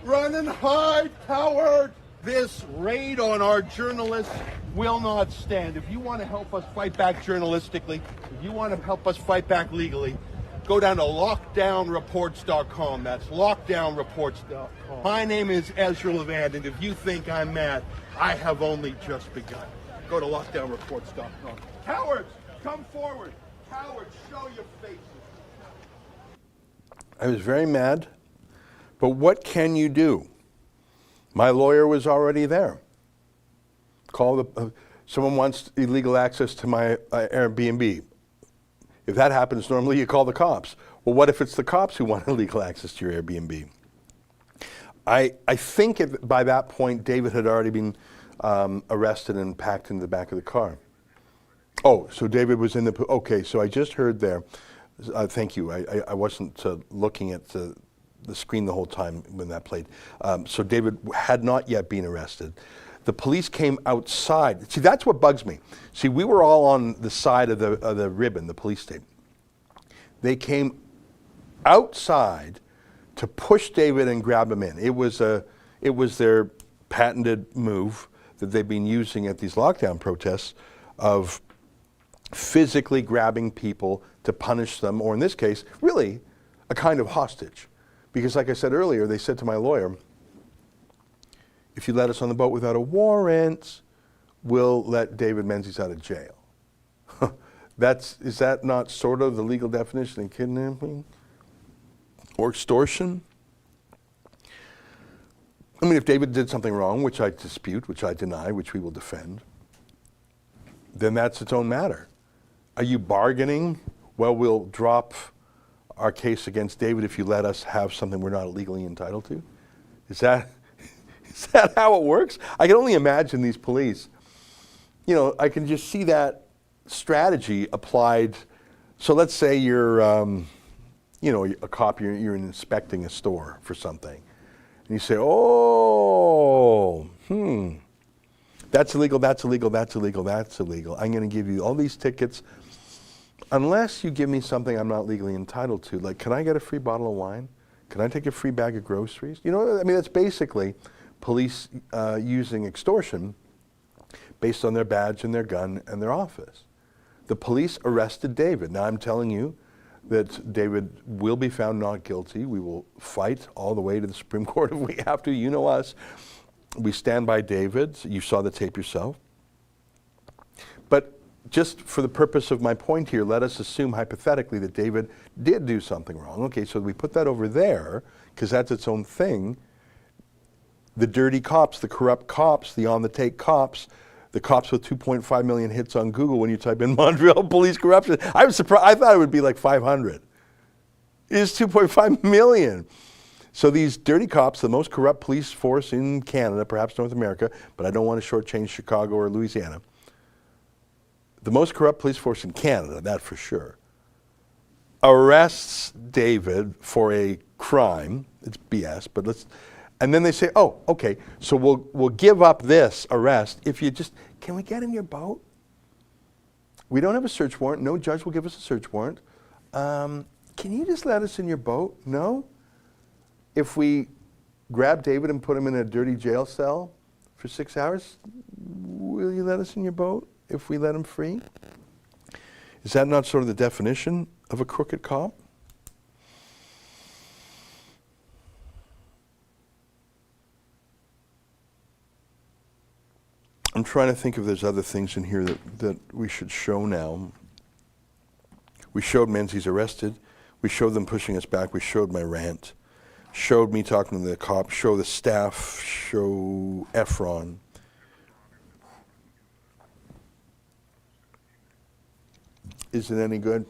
Run and hide, coward! This raid on our journalists will not stand. If you want to help us fight back journalistically, if you want to help us fight back legally, go down to lockdownreports.com. That's lockdownreports.com. My name is Ezra Levant, and if you think I'm mad, I have only just begun. Go to lockdownreports.com. Cowards, come forward. Cowards, show your faces.
I was very mad, but what can you do? My lawyer was already there. Someone wants illegal access to my Airbnb. If that happens, normally you call the cops. Well, what if it's the cops who want illegal access to your Airbnb? I think by that point, David had already been arrested and packed into the back of the car. Oh, so David was in the, okay, so I just heard there, thank you, I wasn't looking at the screen the whole time when that played. So David had not yet been arrested. The police came outside. See, that's what bugs me. See, we were all on the side of the ribbon, the police state. They came outside to push David and grab him in. It was their patented move that they've been using at these lockdown protests of physically grabbing people to punish them, or in this case, really a kind of hostage. Because like I said earlier, they said to my lawyer, if you let us on the boat without a warrant, we'll let David Menzies out of jail. Is that not sort of the legal definition of kidnapping or extortion? I mean, if David did something wrong, which I dispute, which I deny, which we will defend, then that's its own matter. Are you bargaining? Well, we'll drop our case against David if you let us have something we're not legally entitled to? Is that how it works? I can only imagine these police. You know, I can just see that strategy applied. So let's say you're, a cop, you're inspecting a store for something. And you say, that's illegal, that's illegal, that's illegal, that's illegal. I'm going to give you all these tickets unless you give me something I'm not legally entitled to. Like, can I get a free bottle of wine? Can I take a free bag of groceries? You know, I mean, that's basically police using extortion based on their badge and their gun and their office. The police arrested David. Now, I'm telling you that David will be found not guilty. We will fight all the way to the Supreme Court if we have to. You know us. We stand by David. You saw the tape yourself. But just for the purpose of my point here, let us assume hypothetically that David did do something wrong. Okay, so we put that over there because that's its own thing. The dirty cops, the corrupt cops, the on-the-take cops, the cops with 2.5 million hits on Google when you type in Montreal police corruption. I was surprised. I thought it would be like 500. It is 2.5 million. So these dirty cops, the most corrupt police force in Canada, perhaps North America, but I don't want to shortchange Chicago or Louisiana. The most corrupt police force in Canada, that for sure, arrests David for a crime. It's BS, but and then they say, oh, okay, so we'll give up this arrest if you just, can we get in your boat? We don't have a search warrant. No judge will give us a search warrant. Can you just let us in your boat? No? If we grab David and put him in a dirty jail cell for 6 hours, will you let us in your boat if we let him free? Is that not sort of the definition of a crooked cop? I'm trying to think if there's other things in here that we should show now. We showed Menzies arrested. We showed them pushing us back. We showed my rant. Showed me talking to the cops. Show the staff. Show Efron. Is it any good?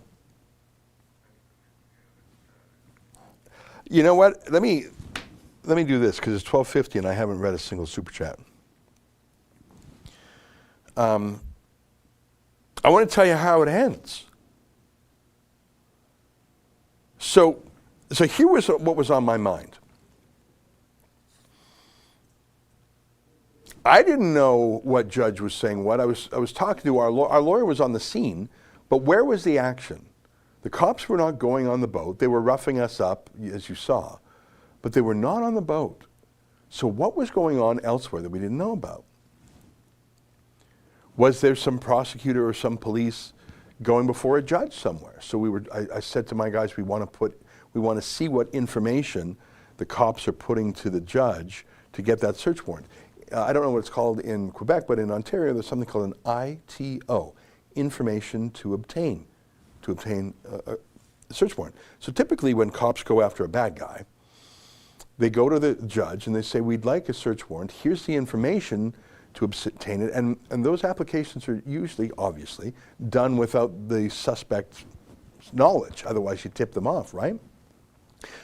You know what? Let me do this because it's 12:50 and I haven't read a single super chat. I want to tell you how it ends. So here was what was on my mind. I didn't know what judge was saying what. I was talking to our lawyer was on the scene, but where was the action? The cops were not going on the boat. They were roughing us up, as you saw, but they were not on the boat. So what was going on elsewhere that we didn't know about? Was there some prosecutor or some police going before a judge somewhere? So I said to my guys, we want to see what information the cops are putting to the judge to get that search warrant. I don't know what it's called in Quebec, but in Ontario there's something called an ITO, information to obtain a search warrant. So typically when cops go after a bad guy, they go to the judge and they say, we'd like a search warrant, here's the information to obtain it, and those applications are usually, obviously, done without the suspect's knowledge, otherwise you tip them off, right?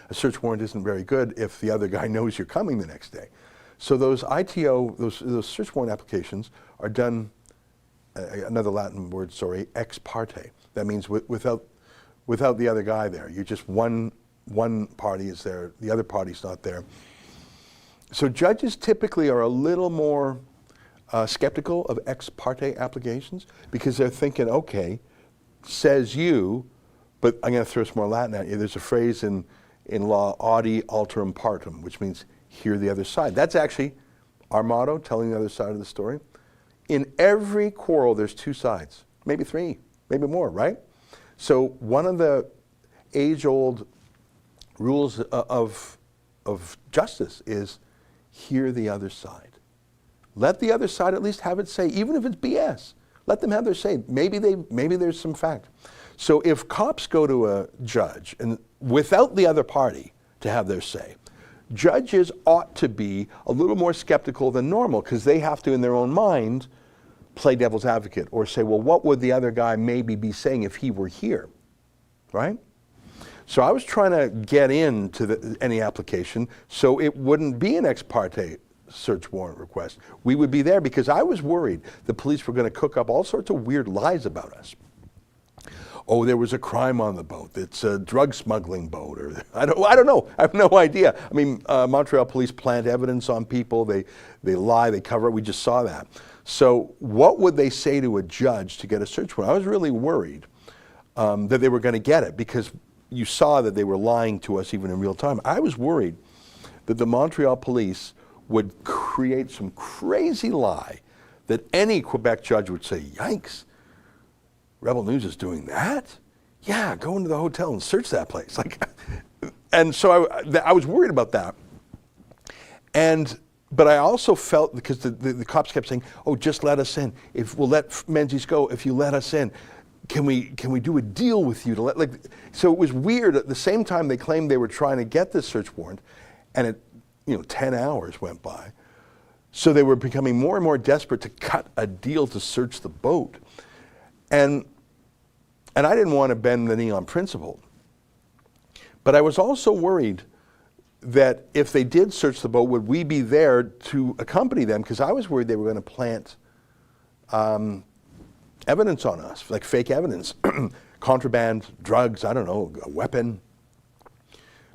A search warrant isn't very good if the other guy knows you're coming the next day. So those ITO, those search warrant applications are done, another Latin word, sorry, ex parte. That means without the other guy there. You just one party is there, the other party's not there. So judges typically are a little more skeptical of ex parte applications because they're thinking, okay, says you, but I'm going to throw some more Latin at you. There's a phrase in law, audi alterum partem, which means hear the other side. That's actually our motto, telling the other side of the story. In every quarrel, there's two sides, maybe three, maybe more, right? So one of the age-old rules of justice is hear the other side. Let the other side at least have its say, even if it's BS. Let them have their say. Maybe there's some fact. So if cops go to a judge and without the other party to have their say, judges ought to be a little more skeptical than normal because they have to, in their own mind, play devil's advocate or say, well, what would the other guy maybe be saying if he were here, right? So I was trying to get into any application so it wouldn't be an ex parte search warrant request. We would be there because I was worried the police were going to cook up all sorts of weird lies about us. Oh, there was a crime on the boat. It's a drug smuggling boat, or I don't know. I have no idea. I mean, Montreal police plant evidence on people. They lie. They cover it. We just saw that. So, what would they say to a judge to get a search warrant? I was really worried that they were going to get it because you saw that they were lying to us even in real time. I was worried that the Montreal police would create some crazy lie that any Quebec judge would say, "Yikes! Rebel News is doing that? Yeah, go into the hotel and search that place." And so I was worried about that. But I also felt, because the cops kept saying, "Oh, just let us in. If we'll let Menzies go, if you let us in, can we do a deal with you to let?" So it was weird. At the same time, they claimed they were trying to get this search warrant, and 10 hours went by. So they were becoming more and more desperate to cut a deal to search the boat. And I didn't want to bend the knee on principle. But I was also worried that if they did search the boat, would we be there to accompany them? Because I was worried they were going to plant evidence on us, like fake evidence, contraband, drugs, I don't know, a weapon.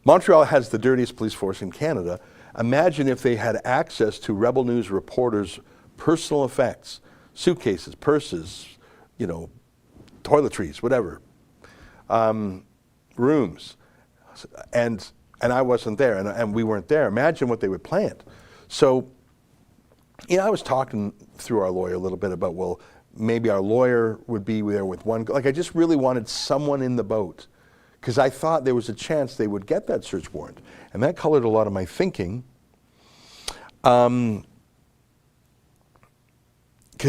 Montreal has the dirtiest police force in Canada. Imagine if they had access to Rebel News reporters' personal effects, suitcases, purses, toiletries, whatever, rooms, and I wasn't there, and we weren't there. Imagine what they would plant. So, I was talking through our lawyer a little bit about, well, maybe our lawyer would be there with one. I just really wanted someone in the boat, because I thought there was a chance they would get that search warrant, and that colored a lot of my thinking. Because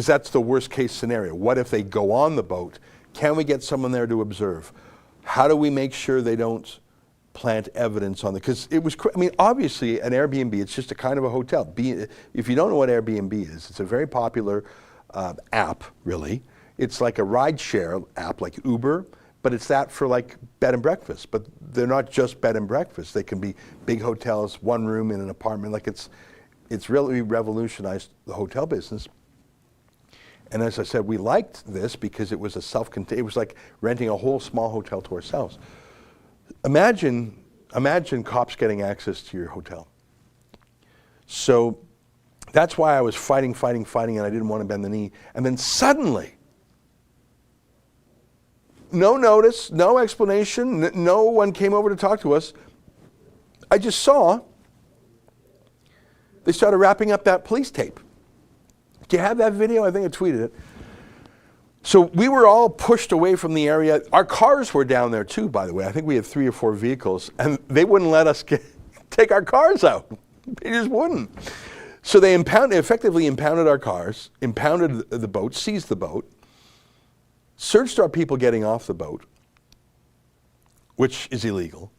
that's the worst case scenario. What if they go on the boat? Can we get someone there to observe? How do we make sure they don't plant evidence on because it was, obviously an Airbnb, it's just a kind of a hotel. If you don't know what Airbnb is, it's a very popular app, really. It's like a ride share app like Uber, but it's that for like bed and breakfast. But they're not just bed and breakfast. They can be big hotels, one room in an apartment. Like it's really revolutionized the hotel business. And as I said, we liked this because it was a self-contained, it was like renting a whole small hotel to ourselves. Imagine cops getting access to your hotel. So that's why I was fighting, and I didn't want to bend the knee. And then suddenly, no notice, no explanation, no one came over to talk to us. I just saw they started wrapping up that police tape. Do you have that video? I think I tweeted it. So we were all pushed away from the area. Our cars were down there too, by the way. I think we had 3 or 4 vehicles, and they wouldn't let us take our cars out. They just wouldn't. So they effectively impounded our cars, impounded the boat, seized the boat, searched our people getting off the boat, which is illegal.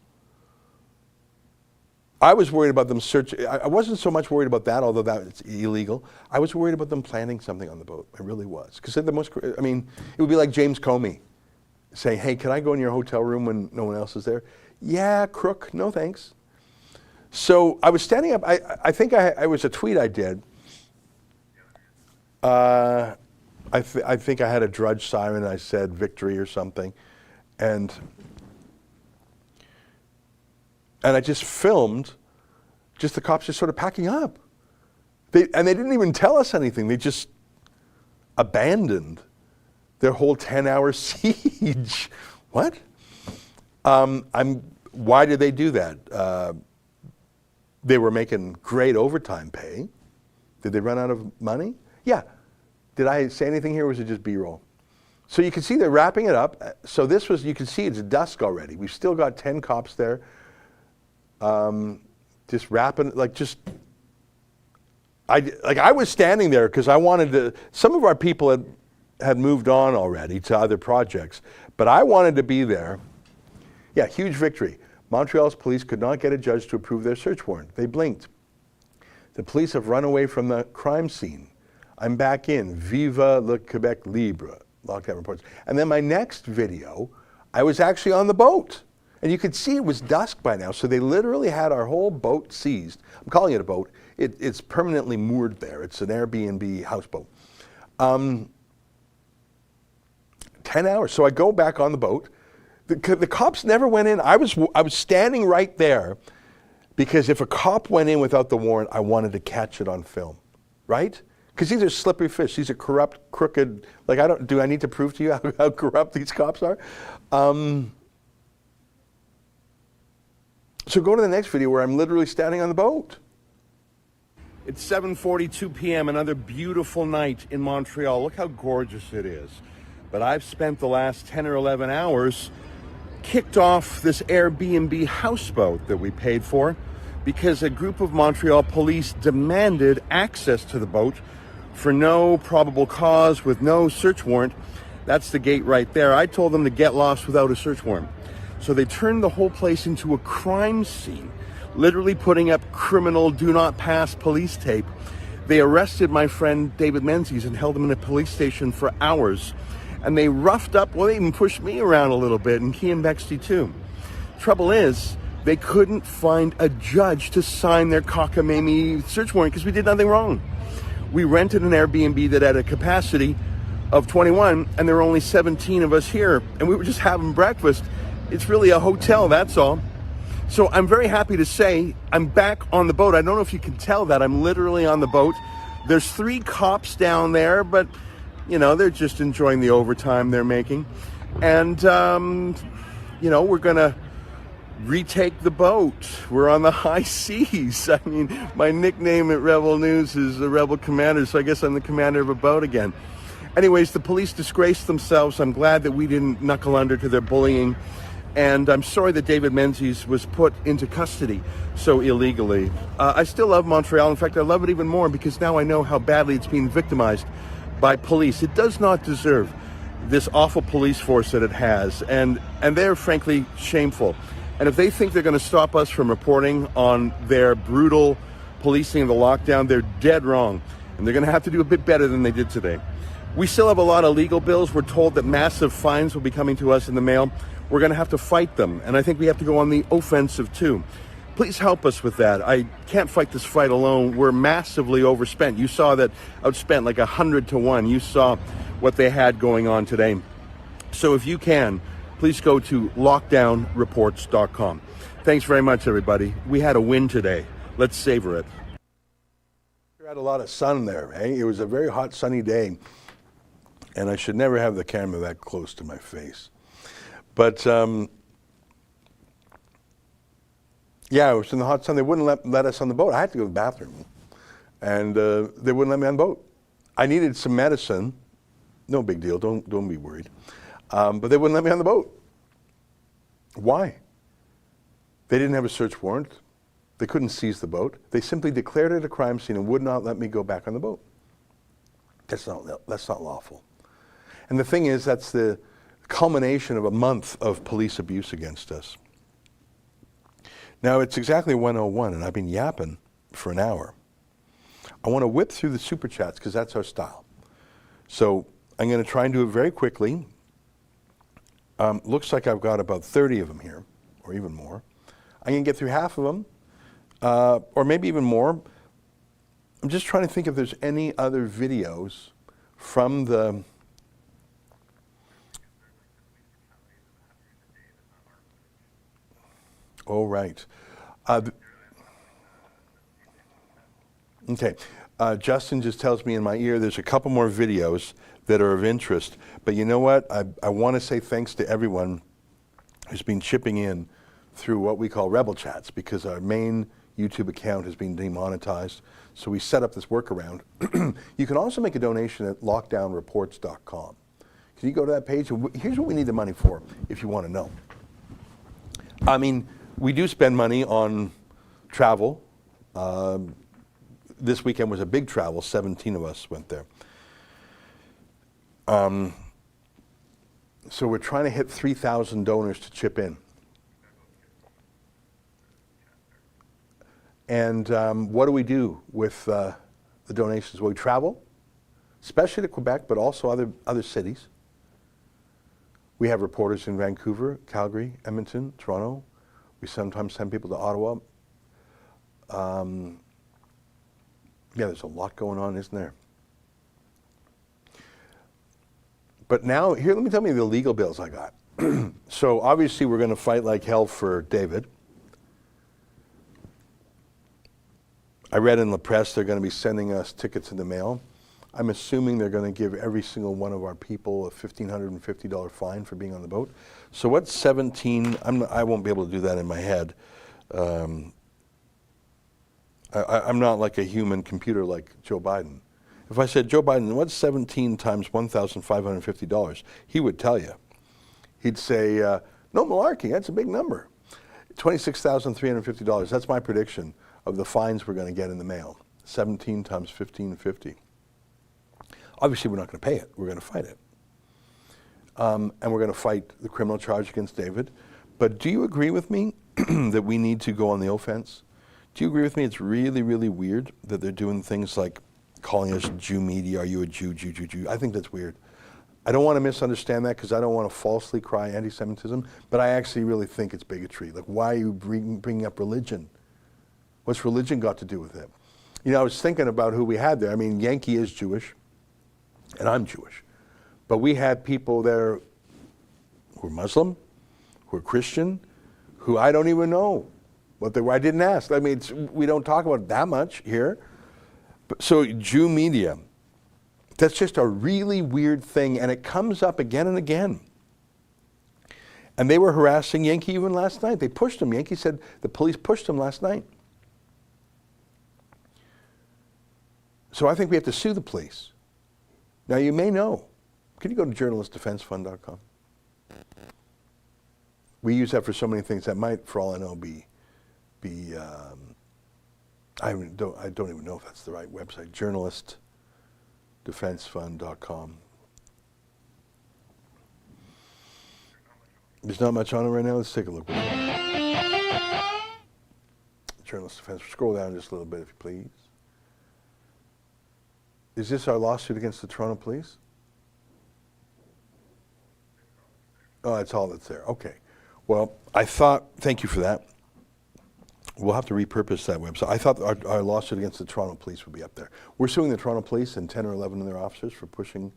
I was worried about them searching. I wasn't so much worried about that, although that's illegal. I was worried about them planting something on the boat. I really was. Because it would be like James Comey saying, hey, can I go in your hotel room when no one else is there? Yeah, crook, no thanks. So I was standing up. I think it was a tweet I did. I think I had a drudge siren. I said victory or something. And I just filmed just the cops just sort of packing up. They didn't even tell us anything. They just abandoned their whole 10-hour siege. What? Why did they do that? They were making great overtime pay. Did they run out of money? Yeah. Did I say anything here, or was it just B-roll? So you can see they're wrapping it up. So you can see it's dusk already. We've still got 10 cops there. Just wrapping, I was standing there because I wanted to, some of our people had moved on already to other projects, but I wanted to be there. Yeah, huge victory. Montreal's police could not get a judge to approve their search warrant. They blinked. The police have run away from the crime scene. I'm back in. Viva le Quebec libre. Lockdown reports. And then my next video, I was actually on the boat. And you could see it was dusk by now, so they literally had our whole boat seized. I'm calling it a boat. It's permanently moored there. It's an Airbnb houseboat. 10 hours. So I go back on the boat. The cops never went in. I was standing right there because if a cop went in without the warrant, I wanted to catch it on film, right? Because these are slippery fish. These are corrupt, crooked. Do I need to prove to you how corrupt these cops are? So go to the next video where I'm literally standing on the boat. It's 7:42 p.m., another beautiful night in Montreal. Look how gorgeous it is. But I've spent the last 10 or 11 hours kicked off this Airbnb houseboat that we paid for because a group of Montreal police demanded access to the boat for no probable cause with no search warrant. That's the gate right there. I told them to get lost without a search warrant. So they turned the whole place into a crime scene, literally putting up criminal do not pass police tape. They arrested my friend David Menzies and held him in a police station for hours. And they roughed up, they even pushed me around a little bit, and Kean Bexley too. Trouble is, they couldn't find a judge to sign their cockamamie search warrant because we did nothing wrong. We rented an Airbnb that had a capacity of 21, and there were only 17 of us here, and we were just having breakfast. It's really a hotel, that's all. So I'm very happy to say I'm back on the boat. I don't know if you can tell that. I'm literally on the boat. There's 3 cops down there, but, they're just enjoying the overtime they're making. And, we're going to retake the boat. We're on the high seas. I mean, my nickname at Rebel News is the Rebel Commander, so I guess I'm the commander of a boat again. Anyways, the police disgraced themselves. I'm glad that we didn't knuckle under to their bullying. And I'm sorry that David Menzies was put into custody so illegally. I still love Montreal. In fact, I love it even more because now I know how badly it's being victimized by police. It does not deserve this awful police force that it has. And they're frankly shameful. And if they think they're going to stop us from reporting on their brutal policing of the lockdown, they're dead wrong. And they're going to have to do a bit better than they did today.
We still have a lot of legal bills. We're told that massive fines will be coming to us in the mail. We're going to have to fight them, and I think we have to go on the offensive too. Please help us with that. I can't fight this fight alone. We're massively overspent. You saw that outspent like 100 to 1. You saw what they had going on today. So if you can, please go to lockdownreports.com. Thanks very much, everybody. We had a win today. Let's savor it.
We had a lot of sun there, eh? It was a very hot, sunny day, and I should never have the camera that close to my face. But yeah, it was in the hot sun. They wouldn't let us on the boat. I had to go to the bathroom, and they wouldn't let me on the boat. I needed some medicine. No big deal. Don't be worried. But they wouldn't let me on the boat. Why? They didn't have a search warrant. They couldn't seize the boat. They simply declared it a crime scene and would not let me go back on the boat. That's not lawful. And the thing is, that's the culmination of a month of police abuse against us. Now, it's exactly 1:01, and I've been yapping for an hour. I want to whip through the super chats because that's our style. So I'm going to try and do it very quickly. Looks like I've got about 30 of them here, or even more. I'm going to get through half of them, or maybe even more. I'm just trying to think if there's any other videos from the... Oh, right. Okay. Justin just tells me in my ear there's a couple more videos that are of interest. But you know what? I want to say thanks to everyone who's been chipping in through what we call Rebel Chats, because our main YouTube account has been demonetized. So we set up this workaround. You can also make a donation at lockdownreports.com. Can you go to that page? Here's what we need the money for, if you want to know. I mean, we do spend money on travel. This weekend was a big travel. 17 of us went there. So we're trying to hit 3,000 donors to chip in. And what do we do with the donations? Well, we travel, especially to Quebec, but also other cities. We have reporters in Vancouver, Calgary, Edmonton, Toronto. We sometimes send people to Ottawa. Yeah, there's a lot going on, isn't there? But now, here, let me tell you the legal bills I got. So obviously we're going to fight like hell for David. I read in the press they're going to be sending us tickets in the mail. I'm assuming they're going to give every single one of our people a $1,550 fine for being on the boat. So what's 17? I won't be able to do that in my head. I'm not like a human computer like Joe Biden. If I said, Joe Biden, what's 17 times $1,550? He would tell you. He'd say, no malarkey, that's a big number. $26,350. That's my prediction of the fines we're going to get in the mail. 17 times $1,550. Obviously, we're not going to pay it. We're going to fight it. And we're going to fight the criminal charge against David. But do you agree with me that we need to go on the offense? Do you agree with me it's really, really weird that they're doing things like calling us Jew media? Are you a Jew, Jew, Jew, Jew? I think that's weird. I don't want to misunderstand that because I don't want to falsely cry anti-Semitism, but I actually really think it's bigotry. Like, why are you bringing up religion? What's religion got to do with it? You know, I was thinking about who we had there. I mean, Yankee is Jewish, and I'm Jewish. But we had people there who are Muslim, who are Christian, who I don't even know what they were. I didn't ask. I mean, we don't talk about it that much here. So Jew media, that's just a really weird thing, and it comes up again and again. And they were harassing Yankee even last night. They pushed him. Yankee said the police pushed him last night. So I think we have to sue the police. Now, you may know. Can you go to journalistdefensefund.com? We use that for so many things that might, for all I know, be I don't even know if that's the right website. Journalistdefensefund.com. There's not much on it right now. Let's take a look. Journalist Defense. Scroll down just a little bit, if you please. Is this our lawsuit against the Toronto police? Oh, that's all that's there. Okay. Well, I thought, thank you for that. We'll have to repurpose that website. I thought our lawsuit against the Toronto police would be up there. We're suing the Toronto police and 10 or 11 of their officers for pushing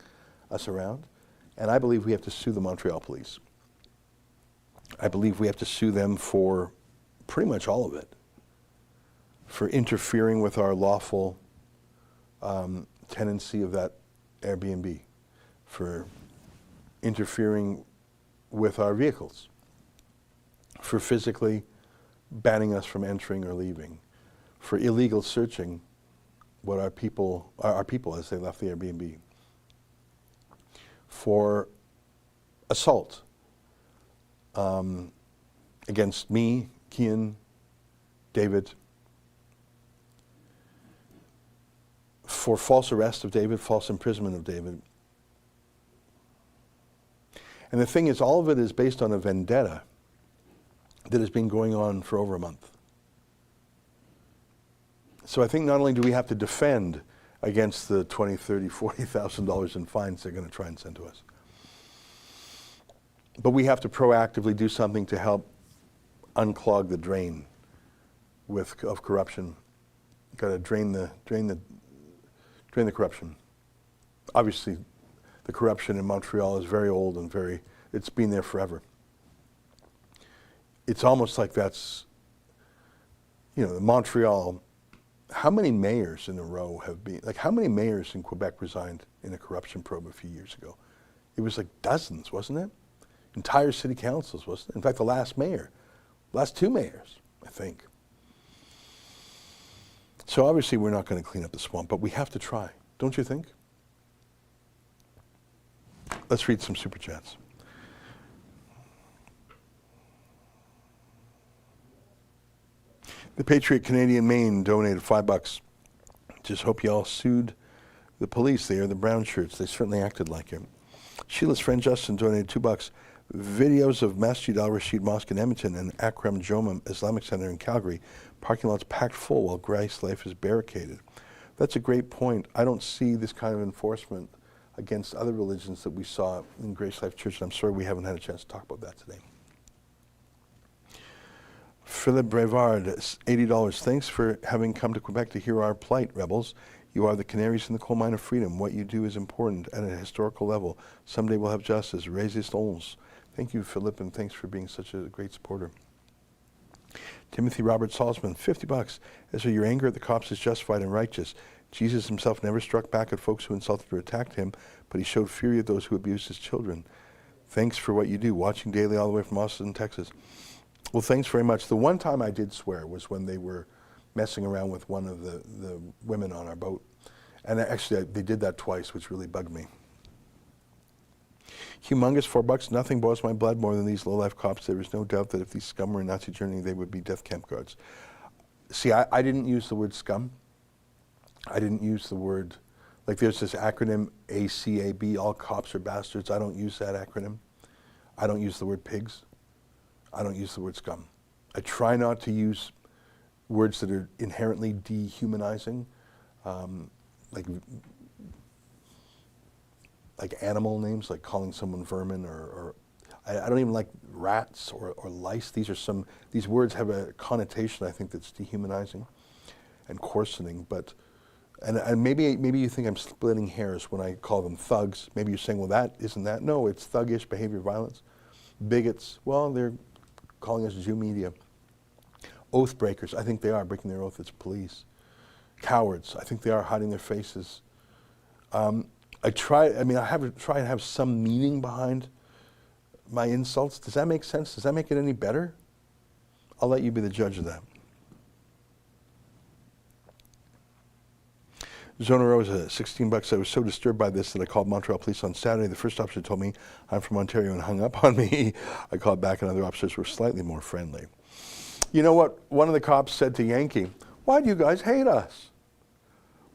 us around. And I believe we have to sue the Montreal police. I believe we have to sue them for pretty much all of it, for interfering with our lawful tenancy of that Airbnb, for interfering with our vehicles, for physically banning us from entering or leaving, for illegal searching what our people as they left the Airbnb, for assault against me, Kian, David, for false arrest of David, false imprisonment of David. And the thing is, all of it is based on a vendetta that has been going on for over a month. So I think not only do we have to defend against the $20,000, $30,000, $40,000 in fines they're going to try and send to us, but we have to proactively do something to help unclog the drain of corruption. Got to drain the corruption. Obviously, the corruption in Montreal is very old and it's been there forever. It's almost like that's, Montreal, how many mayors in a row have been, how many mayors in Quebec resigned in a corruption probe a few years ago? It was like dozens, wasn't it? Entire city councils, wasn't it? In fact, the last two mayors, I think. So obviously we're not going to clean up the swamp, but we have to try, don't you think? Let's read some super chats. The Patriot Canadian Maine donated $5. Just hope you all sued the police. They are the brown shirts. They certainly acted like it. Sheila's friend Justin donated $2. Videos of Masjid al-Rashid Mosque in Edmonton and Akram Joma Islamic Center in Calgary. Parking lots packed full while Grace Life is barricaded. That's a great point. I don't see this kind of enforcement against other religions that we saw in Grace Life Church. I'm sorry we haven't had a chance to talk about that today. Philip Brevard, $80. Thanks for having come to Quebec to hear our plight, rebels. You are the canaries in the coal mine of freedom. What you do is important at a historical level. Someday we'll have justice. Resistons. Thank you, Philip, and thanks for being such a great supporter. Timothy Robert Salzman, $50. Ezra, your anger at the cops is justified and righteous. Jesus himself never struck back at folks who insulted or attacked him, but he showed fury at those who abused his children. Thanks for what you do. Watching daily all the way from Austin, Texas. Well, thanks very much. The one time I did swear was when they were messing around with one of the women on our boat. And actually, they did that twice, which really bugged me. Humongous, $4. Nothing boils my blood more than these low-life cops. There is no doubt that if these scum were in Nazi Germany, they would be death camp guards. See, I didn't use the word scum. I didn't use the word, there's this acronym, ACAB, all cops are bastards. I don't use that acronym. I don't use the word pigs. I don't use the word scum. I try not to use words that are inherently dehumanizing, like animal names, like calling someone vermin, or I don't even like rats or lice. These words have a connotation, I think, that's dehumanizing and coarsening. And maybe you think I'm splitting hairs when I call them thugs. Maybe you're saying, well, that isn't that. No, it's thuggish behavior, violence. Bigots, well, they're calling us Jew media. Oath breakers, I think they are breaking their oath as police. Cowards, I think they are hiding their faces. I try and have some meaning behind my insults. Does that make sense? Does that make it any better? I'll let you be the judge of that. Zona Rosa, $16. I was so disturbed by this that I called Montreal police on Saturday. The first officer told me I'm from Ontario and hung up on me. I called back and other officers were slightly more friendly. You know what? One of the cops said to Yankee, why do you guys hate us?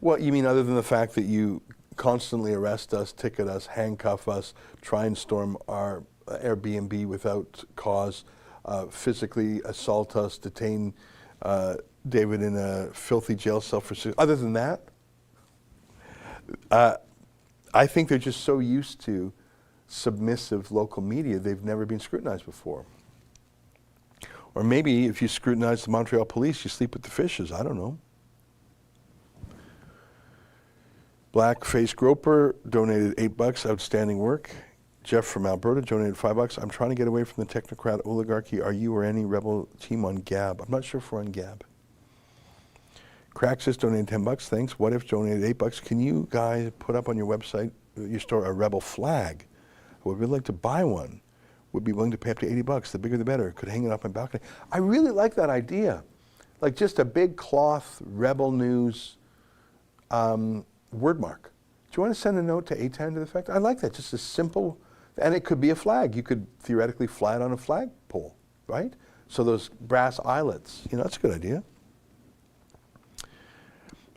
What, you mean other than the fact that you constantly arrest us, ticket us, handcuff us, try and storm our Airbnb without cause, physically assault us, detain David in a filthy jail cell for 6 other than that? I think they're just so used to submissive local media, they've never been scrutinized before. Or maybe if you scrutinize the Montreal police, you sleep with the fishes. I don't know. Blackface Groper donated $8. Outstanding work. Jeff from Alberta donated $5. I'm trying to get away from the technocrat oligarchy. Are you or any rebel team on Gab? I'm not sure if we're on Gab. Craxus donated $10. Thanks. What If donated $8. Can you guys put up on your website, your store, a rebel flag? I would really like to buy one. Would be willing to pay up to $80. The bigger the better. Could hang it up on my balcony. I really like that idea. Like just a big cloth Rebel News word mark. Do you want to send a note to ATAN to the effect? I like that. Just a simple, and it could be a flag. You could theoretically fly it on a flagpole, right? So those brass eyelets, you know, that's a good idea.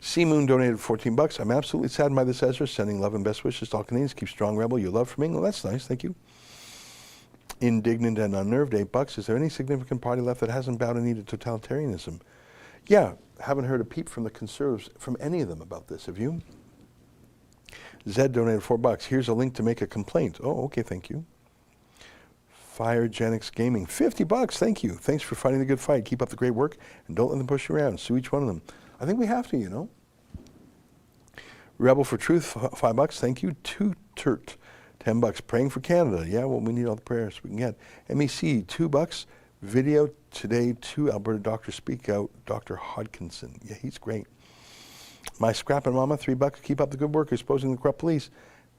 Sea Moon donated $14. I'm absolutely saddened by this, Ezra. Sending love and best wishes to all Canadians. Keep strong, Rebel. Your love from England. That's nice. Thank you. Indignant and unnerved, $8. Is there any significant party left that hasn't bowed a knee to totalitarianism? Yeah, haven't heard a peep from the Conservatives, from any of them about this. Have you? Zed donated $4. Here's a link to make a complaint. Oh, okay, thank you. Firegenics Gaming, $50. Thank you. Thanks for fighting the good fight. Keep up the great work, and don't let them push you around. Sue each one of them. I think we have to, you know. Rebel for Truth, $5. Thank you. Turt, $10. Praying for Canada. Yeah, well, we need all the prayers we can get. MEC, $2. Video today, 2 Alberta doctors speak out. Dr. Hodkinson. Yeah, he's great. My Scrappin' Mama, $3. Keep up the good work exposing the corrupt police.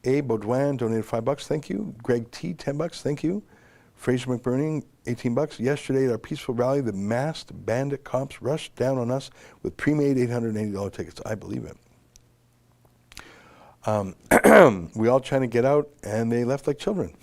A. Baudouin donated $5. Thank you. Greg T, $10. Thank you. Fraser McBurney, $18. Yesterday at our peaceful rally, the masked bandit cops rushed down on us with pre-made $880 tickets. I believe it. We all trying to get out, and they left like children.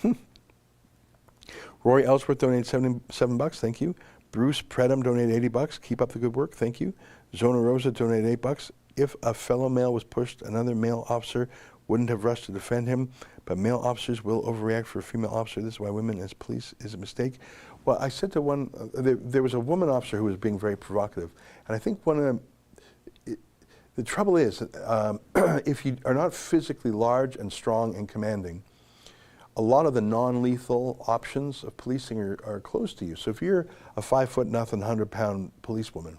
Rory Ellsworth donated $7. Thank you. Bruce Predham donated $80. Keep up the good work. Thank you. Zona Rosa donated $8. If a fellow male was pushed, another male officer wouldn't have rushed to defend him, but male officers will overreact for a female officer. This is why women as police is a mistake. Well, I said to one, there was a woman officer who was being very provocative, and I think one of them, the trouble is, if you are not physically large and strong and commanding, a lot of the non-lethal options of policing are close to you. So if you're a 5'0", 100-pound policewoman,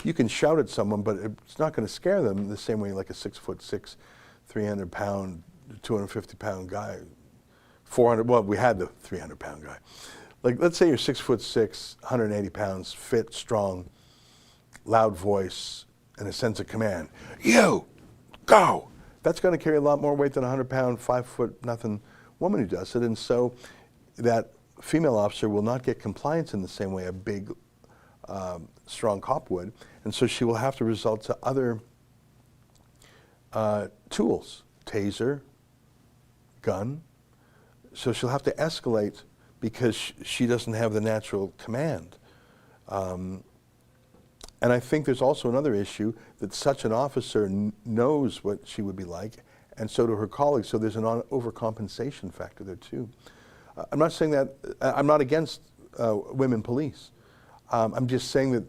you can shout at someone, but it's not going to scare them the same way like a 6'6", 300-pound, 250-pound guy, 400. Well, we had the 300-pound guy. Like, let's say you're 6'6", 180 pounds, fit, strong, loud voice, and a sense of command. You, go. That's going to carry a lot more weight than a 100-pound, 5'0" woman who does it. And so that female officer will not get compliance in the same way a big, strong cop would. And so she will have to resort to other tools, taser, gun. So she'll have to escalate because she doesn't have the natural command. And I think there's also another issue that such an officer knows what she would be like, and so do her colleagues. So there's an overcompensation factor there too. I'm not saying that, I'm not against women police. I'm just saying that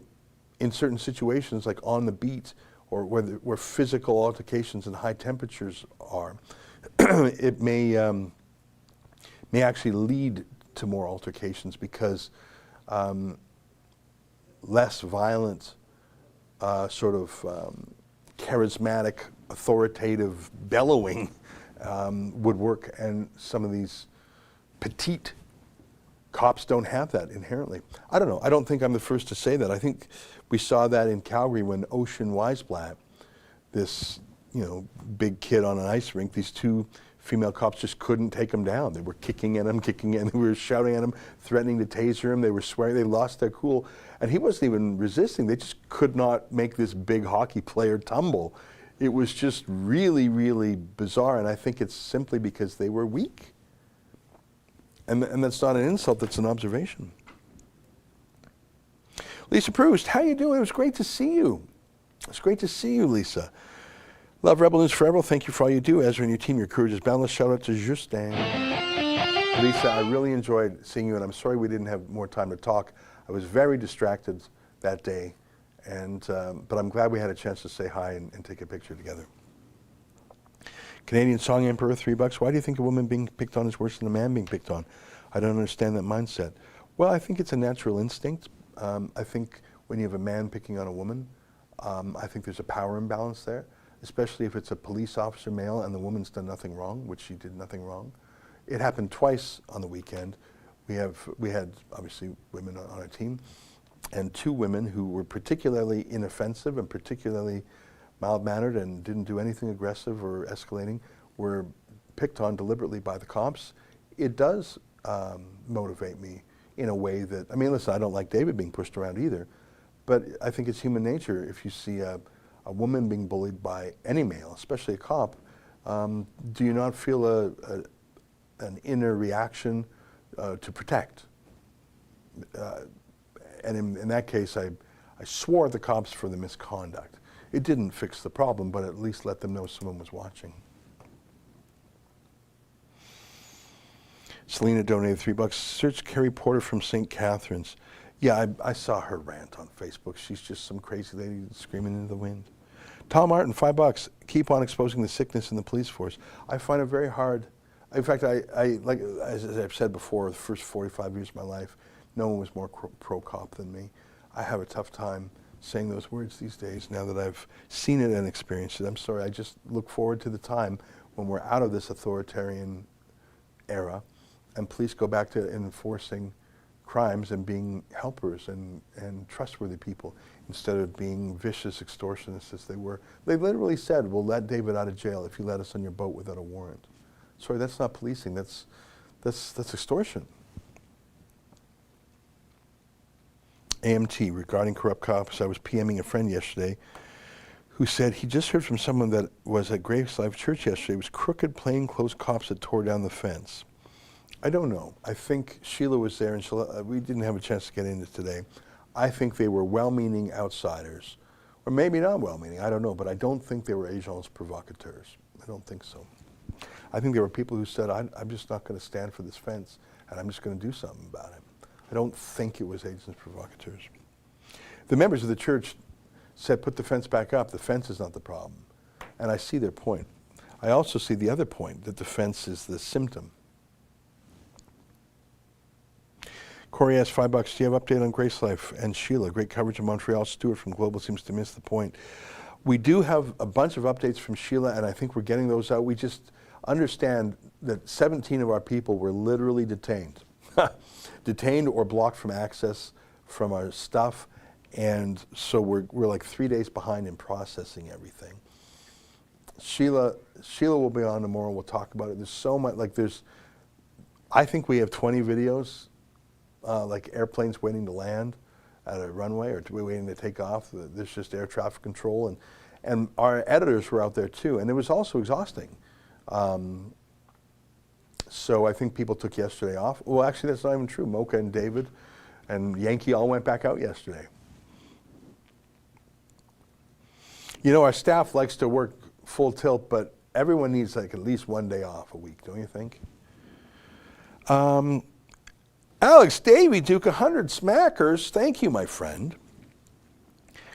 in certain situations, like on the beat, or where physical altercations and high temperatures are, it may actually lead to more altercations because less violent, charismatic, authoritative bellowing would work, and some of these petite cops don't have that inherently. I don't know. I don't think I'm the first to say that. I think we saw that in Calgary when Ocean Weisblatt, this big kid on an ice rink, these 2 female cops just couldn't take him down. They were kicking at him, they were shouting at him, threatening to taser him, they were swearing, they lost their cool. And he wasn't even resisting, they just could not make this big hockey player tumble. It was just really, really bizarre, and I think it's simply because they were weak. And that's not an insult, that's an observation. Lisa Proust, how you doing? It was great to see you. It's great to see you, Lisa. Love Rebel News Forever. Thank you for all you do. Ezra and your team, your courage is boundless. Shout out to Justin. Lisa, I really enjoyed seeing you, and I'm sorry we didn't have more time to talk. I was very distracted that day, but I'm glad we had a chance to say hi and take a picture together. Canadian Song Emperor, $3. Why do you think a woman being picked on is worse than a man being picked on? I don't understand that mindset. Well, I think it's a natural instinct. I think when you have a man picking on a woman, I think there's a power imbalance there, especially if it's a police officer male and the woman's done nothing wrong, which she did nothing wrong. It happened twice on the weekend. We had obviously women on our team, and 2 women who were particularly inoffensive and particularly mild-mannered and didn't do anything aggressive or escalating were picked on deliberately by the cops. It does motivate me in a way that, I mean, listen, I don't like David being pushed around either, but I think it's human nature. If you see a woman being bullied by any male, especially a cop, do you not feel an inner reaction to protect? And in that case, I swore at the cops for the misconduct. It didn't fix the problem, but at least let them know someone was watching. Selena donated $3. Search Carrie Porter from St. Catharines. Yeah, I saw her rant on Facebook. She's just some crazy lady screaming into the wind. Tom Martin, $5. Keep on exposing the sickness in the police force. I find it very hard. In fact, I like, as I've said before, the first 45 years of my life, no one was more pro-cop than me. I have a tough time saying those words these days now that I've seen it and experienced it. I'm sorry, I just look forward to the time when we're out of this authoritarian era and police go back to enforcing crimes and being helpers and trustworthy people instead of being vicious extortionists as they were. They literally said, we'll let David out of jail if you let us on your boat without a warrant. Sorry, that's not policing, that's extortion. AMT, regarding corrupt cops, I was PMing a friend yesterday who said he just heard from someone that was at Grace Life Church yesterday. It was crooked, plainclothes cops that tore down the fence. I don't know. I think Sheila was there, and we didn't have a chance to get into it today. I think they were well-meaning outsiders, or maybe not well-meaning, I don't know, but I don't think they were agents provocateurs. I don't think so. I think there were people who said, I'm just not going to stand for this fence, and I'm just going to do something about it. I don't think it was agents provocateurs. The members of the church said, put the fence back up. The fence is not the problem. And I see their point. I also see the other point, that the fence is the symptom. Corey asked $5, do you have update on Grace Life and Sheila? Great coverage of Montreal. Stuart from Global seems to miss the point. We do have a bunch of updates from Sheila, and I think we're getting those out. We just understand that 17 of our people were literally detained. Detained or blocked from access from our stuff, and so we're like 3 days behind in processing everything. Sheila will be on tomorrow. We'll talk about it. There's so much, like I think we have 20 videos, like airplanes waiting to land at a runway or waiting to take off. There's just air traffic control, and our editors were out there too, and it was also exhausting. So I think people took yesterday off. Well, actually, that's not even true. Mocha and David and Yankee all went back out yesterday. You know, our staff likes to work full tilt, but everyone needs like at least 1 day off a week, don't you think? Alex Davey, Duke, 100 smackers. Thank you, my friend.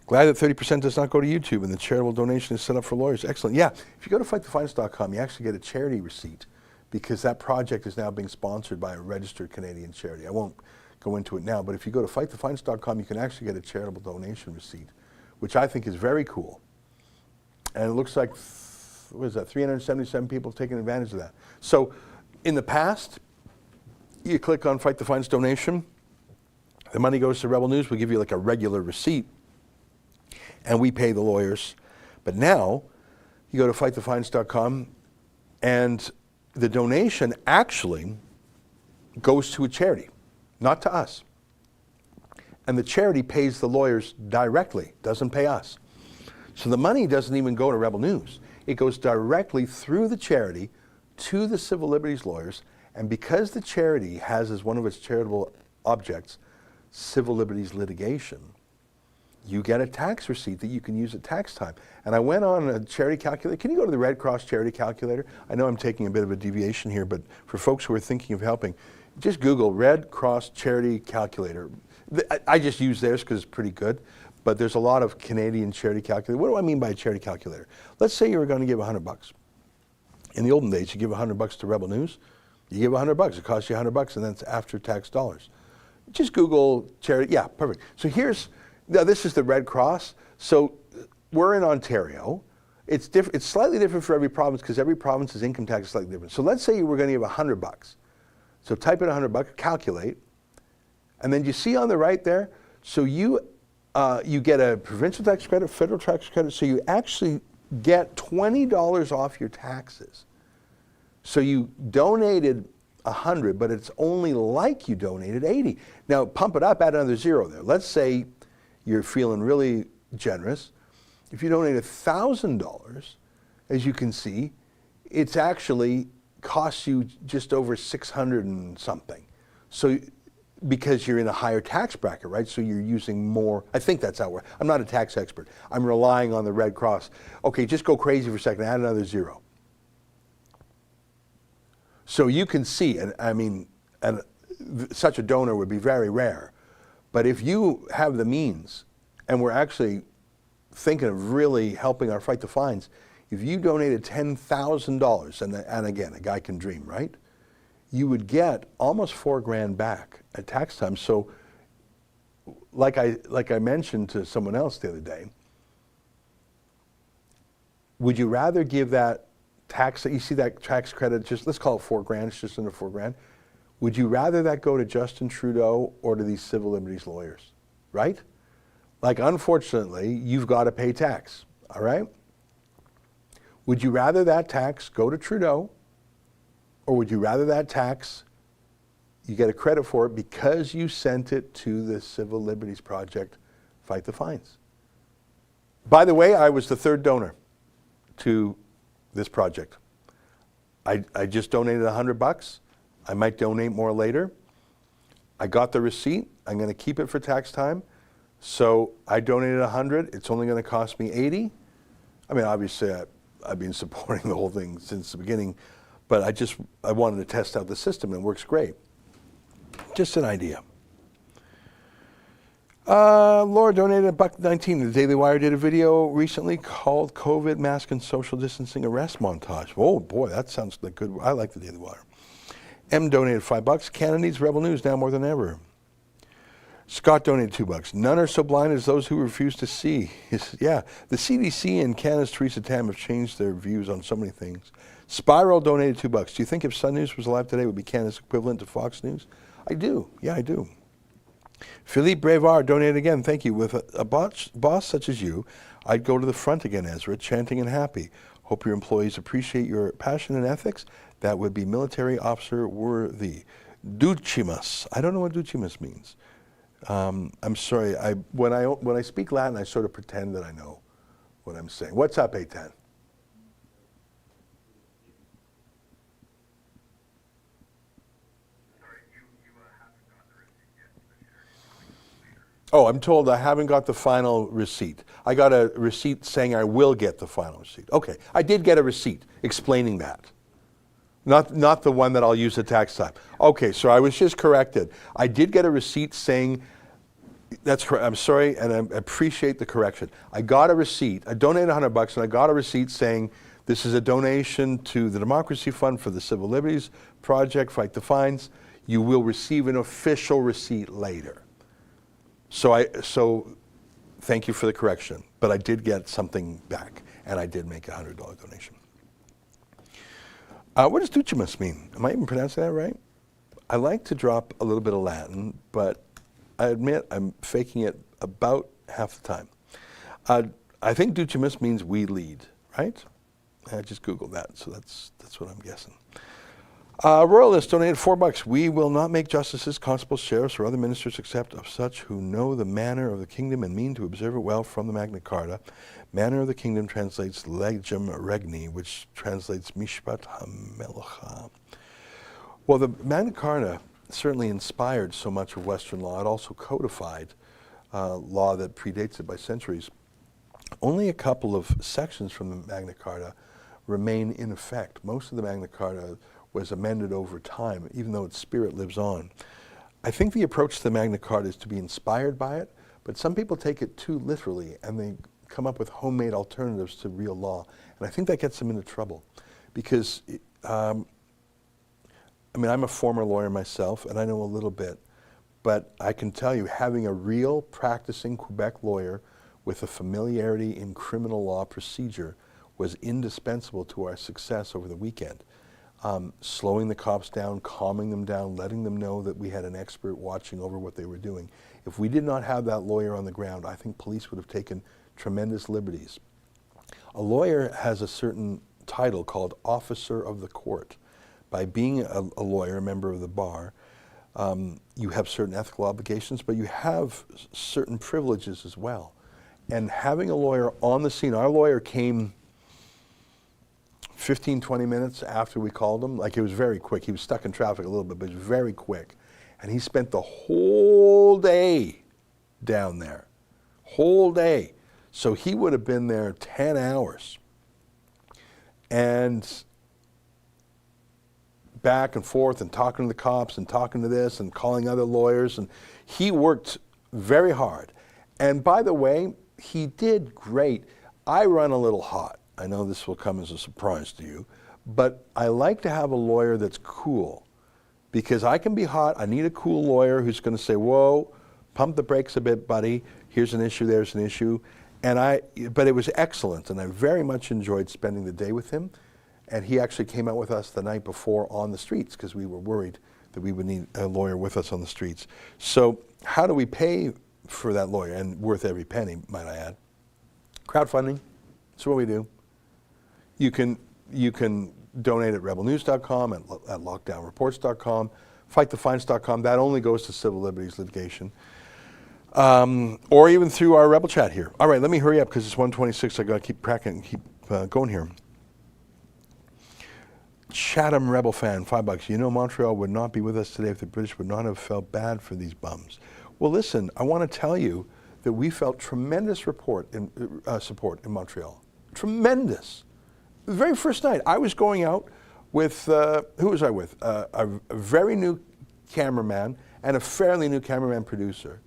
Glad that 30% does not go to YouTube and the charitable donation is set up for lawyers. Excellent. Yeah, if you go to fightthefinance.com, you actually get a charity receipt, because that project is now being sponsored by a registered Canadian charity. I won't go into it now, but if you go to fightthefinance.com, you can actually get a charitable donation receipt, which I think is very cool. And it looks like, what is that, 377 people have taken advantage of that. So in the past, you click on Fight the Finance donation, the money goes to Rebel News, we give you like a regular receipt, and we pay the lawyers. But now, you go to fightthefinance.com, and the donation actually goes to a charity, not to us. And the charity pays the lawyers directly, doesn't pay us. So the money doesn't even go to Rebel News. It goes directly through the charity to the civil liberties lawyers, and because the charity has as one of its charitable objects civil liberties litigation, you get a tax receipt that you can use at tax time. And I went on a charity calculator. Can you go to the Red Cross charity calculator? I know I'm taking a bit of a deviation here, but for folks who are thinking of helping, just Google Red Cross charity calculator. I just use theirs because it's pretty good, but there's a lot of Canadian charity calculators. What do I mean by a charity calculator? Let's say you were going to give $100. In the olden days, you give $100 to Rebel News, you give $100. It costs you $100, and that's after-tax dollars. Just Google charity. Yeah, perfect. So now this is the Red Cross. So we're in Ontario. It's slightly different for every province because every province's income tax is slightly different. So let's say you were going to give $100. So type in $100, calculate, and then you see on the right there. So you get a provincial tax credit, federal tax credit. So you actually get $20 off your taxes. So you donated 100, but it's only like you donated 80. Now pump it up, add another zero there. Let's say you're feeling really generous. If you donate $1,000, as you can see, it's actually costs you just over 600 and something. So because you're in a higher tax bracket, right? So you're using more. I think that's how I'm not a tax expert. I'm relying on the Red Cross. Okay, just go crazy for a second, add another zero. So you can see, and I mean, such a donor would be very rare. But if you have the means, and we're actually thinking of really helping our fight the fines, if you donated $10,000, and again, a guy can dream, right? You would get almost $4,000 back at tax time. So, like I mentioned to someone else the other day, would you rather give that tax, you see that tax credit, just let's call it $4,000, it's just under $4,000. Would you rather that go to Justin Trudeau or to these civil liberties lawyers, right? Like, unfortunately, you've got to pay tax, all right? Would you rather that tax go to Trudeau, or would you rather that tax, you get a credit for it because you sent it to the Civil Liberties Project, Fight the Fines? By the way, I was the third donor to this project. I just donated $100. I might donate more later. I got the receipt. I'm going to keep it for tax time. So I donated 100. It's only going to cost me 80. I mean, obviously, I've been supporting the whole thing since the beginning, but I wanted to test out the system, and it works great. Just an idea. Laura donated $1.19. The Daily Wire did a video recently called COVID Mask and Social Distancing Arrest Montage. Oh boy, that sounds like good. I like the Daily Wire. M donated $5. Canada needs Rebel News now more than ever. Scott donated $2. None are so blind as those who refuse to see. Yeah, the CDC and Canada's Theresa Tam have changed their views on so many things. Spiral donated $2. Do you think if Sun News was alive today, it would be Canada's equivalent to Fox News? I do. Yeah, I do. Philippe Brevard donated again. Thank you. With a boss such as you, I'd go to the front again, Ezra, chanting and happy. Hope your employees appreciate your passion and ethics. That would be military officer worthy. Ducimus. I don't know what Ducimus means. I'm sorry. When I speak Latin, I sort of pretend that I know what I'm saying. What's up, A10? Oh, I'm told I haven't got the final receipt. I got a receipt saying I will get the final receipt. Okay, I did get a receipt explaining that. Not the one that I'll use at tax time. Okay, so I was just corrected. I did get a receipt saying, that's correct, I'm sorry, and I appreciate the correction. I got a receipt, I donated $100, and I got a receipt saying this is a donation to the Democracy Fund for the Civil Liberties Project, Fight the Fines. You will receive an official receipt later. So thank you for the correction, but I did get something back, and I did make a $100 donation. What does Ducimus mean? Am I even pronouncing that right? I like to drop a little bit of Latin, but I admit I'm faking it about half the time. I think Ducimus means we lead, right? I just Googled that, so that's what I'm guessing. Royalist donated $4. We will not make justices, constables, sheriffs, or other ministers except of such who know the manner of the kingdom and mean to observe it well from the Magna Carta. Manner of the kingdom translates legem regni, which translates mishpat hamelcha. Well, the Magna Carta certainly inspired so much of Western law. It also codified law that predates it by centuries. Only a couple of sections from the Magna Carta remain in effect. Most of the Magna Carta was amended over time, even though its spirit lives on. I think the approach to the Magna Carta is to be inspired by it, but some people take it too literally and they come up with homemade alternatives to real law. And I think that gets them into trouble because I mean, I'm a former lawyer myself, and I know a little bit, but I can tell you, having a real practicing Quebec lawyer with a familiarity in criminal law procedure was indispensable to our success over the weekend. Slowing the cops down, calming them down, letting them know that we had an expert watching over what they were doing. If we did not have that lawyer on the ground, I think police would have taken tremendous liberties. A lawyer has a certain title called Officer of the Court. By being a lawyer, a member of the bar, you have certain ethical obligations, but you have certain privileges as well. And having a lawyer on the scene, our lawyer came 15, 20 minutes after we called him. Like, it was very quick. He was stuck in traffic a little bit, but it was very quick. And he spent the whole day down there, whole day. So he would have been there 10 hours. And back and forth and talking to the cops and talking to this and calling other lawyers. And he worked very hard. And by the way, he did great. I run a little hot. I know this will come as a surprise to you, but I like to have a lawyer that's cool, because I can be hot. I need a cool lawyer who's going to say, whoa, pump the brakes a bit, buddy. Here's an issue, there's an issue. But it was excellent, and I very much enjoyed spending the day with him. And he actually came out with us the night before on the streets, because we were worried that we would need a lawyer with us on the streets. So how do we pay for that lawyer? And worth every penny, might I add. Crowdfunding, that's what we do. You can donate at rebelnews.com, at lockdownreports.com, fightthefines.com. That only goes to civil liberties litigation. Or even through our Rebel chat here. All right, let me hurry up because it's 1:26. I got to keep cracking, keep going here. Chatham Rebel fan, $5. You know, Montreal would not be with us today if the British would not have felt bad for these bums. Well, listen, I want to tell you that we felt tremendous support in Montreal. Tremendous. The very first night, I was going out with, who was I with? A very new cameraman and a fairly new cameraman producer.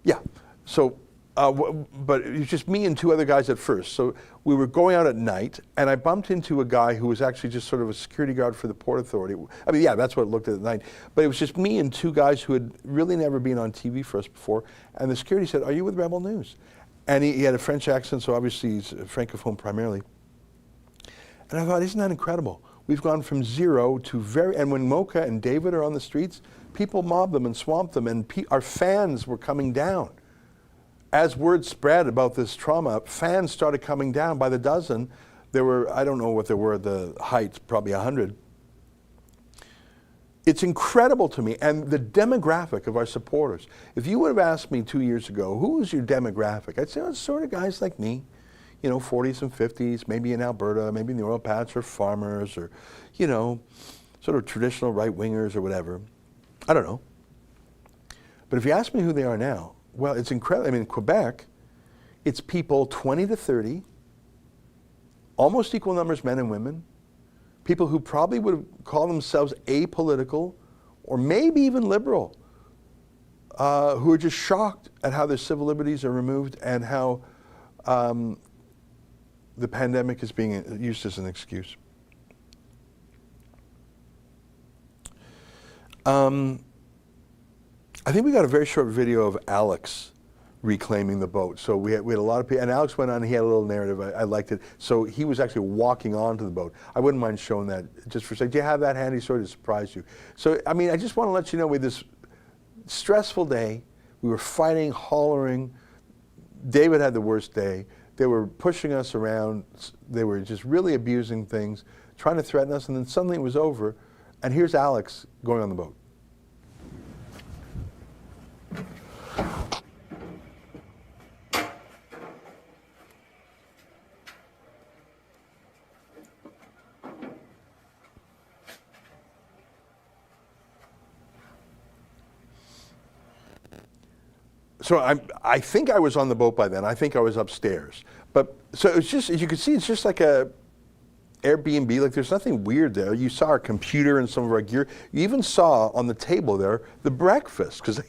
Yeah, so, but it was just me and two other guys at first. So we were going out at night, and I bumped into a guy who was actually just sort of a security guard for the Port Authority. I mean, yeah, that's what it looked at night. But it was just me and two guys who had really never been on TV for us before. And the security said, "Are you with Rebel News?" And he had a French accent, so obviously he's Francophone primarily. And I thought, isn't that incredible? We've gone from zero to very, and when Mocha and David are on the streets, people mob them and swamp them, and our fans were coming down. As word spread about this trauma, fans started coming down by the dozen. There were, I don't know what there were at the height, probably 100. It's incredible to me, and the demographic of our supporters. If you would have asked me 2 years ago, who is your demographic? I'd say, oh, it's sort of guys like me. You know, 40s and 50s, maybe in Alberta, maybe in the oil patch, or farmers, or, you know, sort of traditional right-wingers or whatever. I don't know. But if you ask me who they are now, well, it's incredible. I mean, in Quebec, it's people 20 to 30, almost equal numbers men and women, people who probably would call themselves apolitical or maybe even liberal, who are just shocked at how their civil liberties are removed and how the pandemic is being used as an excuse. I think we got a very short video of Alex reclaiming the boat. So we had a lot of people, and Alex went on, he had a little narrative, I liked it. So he was actually walking onto the boat. I wouldn't mind showing that just for a second. Do you have that handy, sort of surprise you? So, I mean, I just want to let you know, we had this stressful day. We were fighting, hollering. David had the worst day. They were pushing us around. They were just really abusing things, trying to threaten us, and then suddenly it was over. And here's Alex going on the boat. So I think I was on the boat by then. I think I was upstairs. But so it's just, as you can see, it's just like a Airbnb. Like, there's nothing weird there. You saw our computer and some of our gear. You even saw on the table there the breakfast, because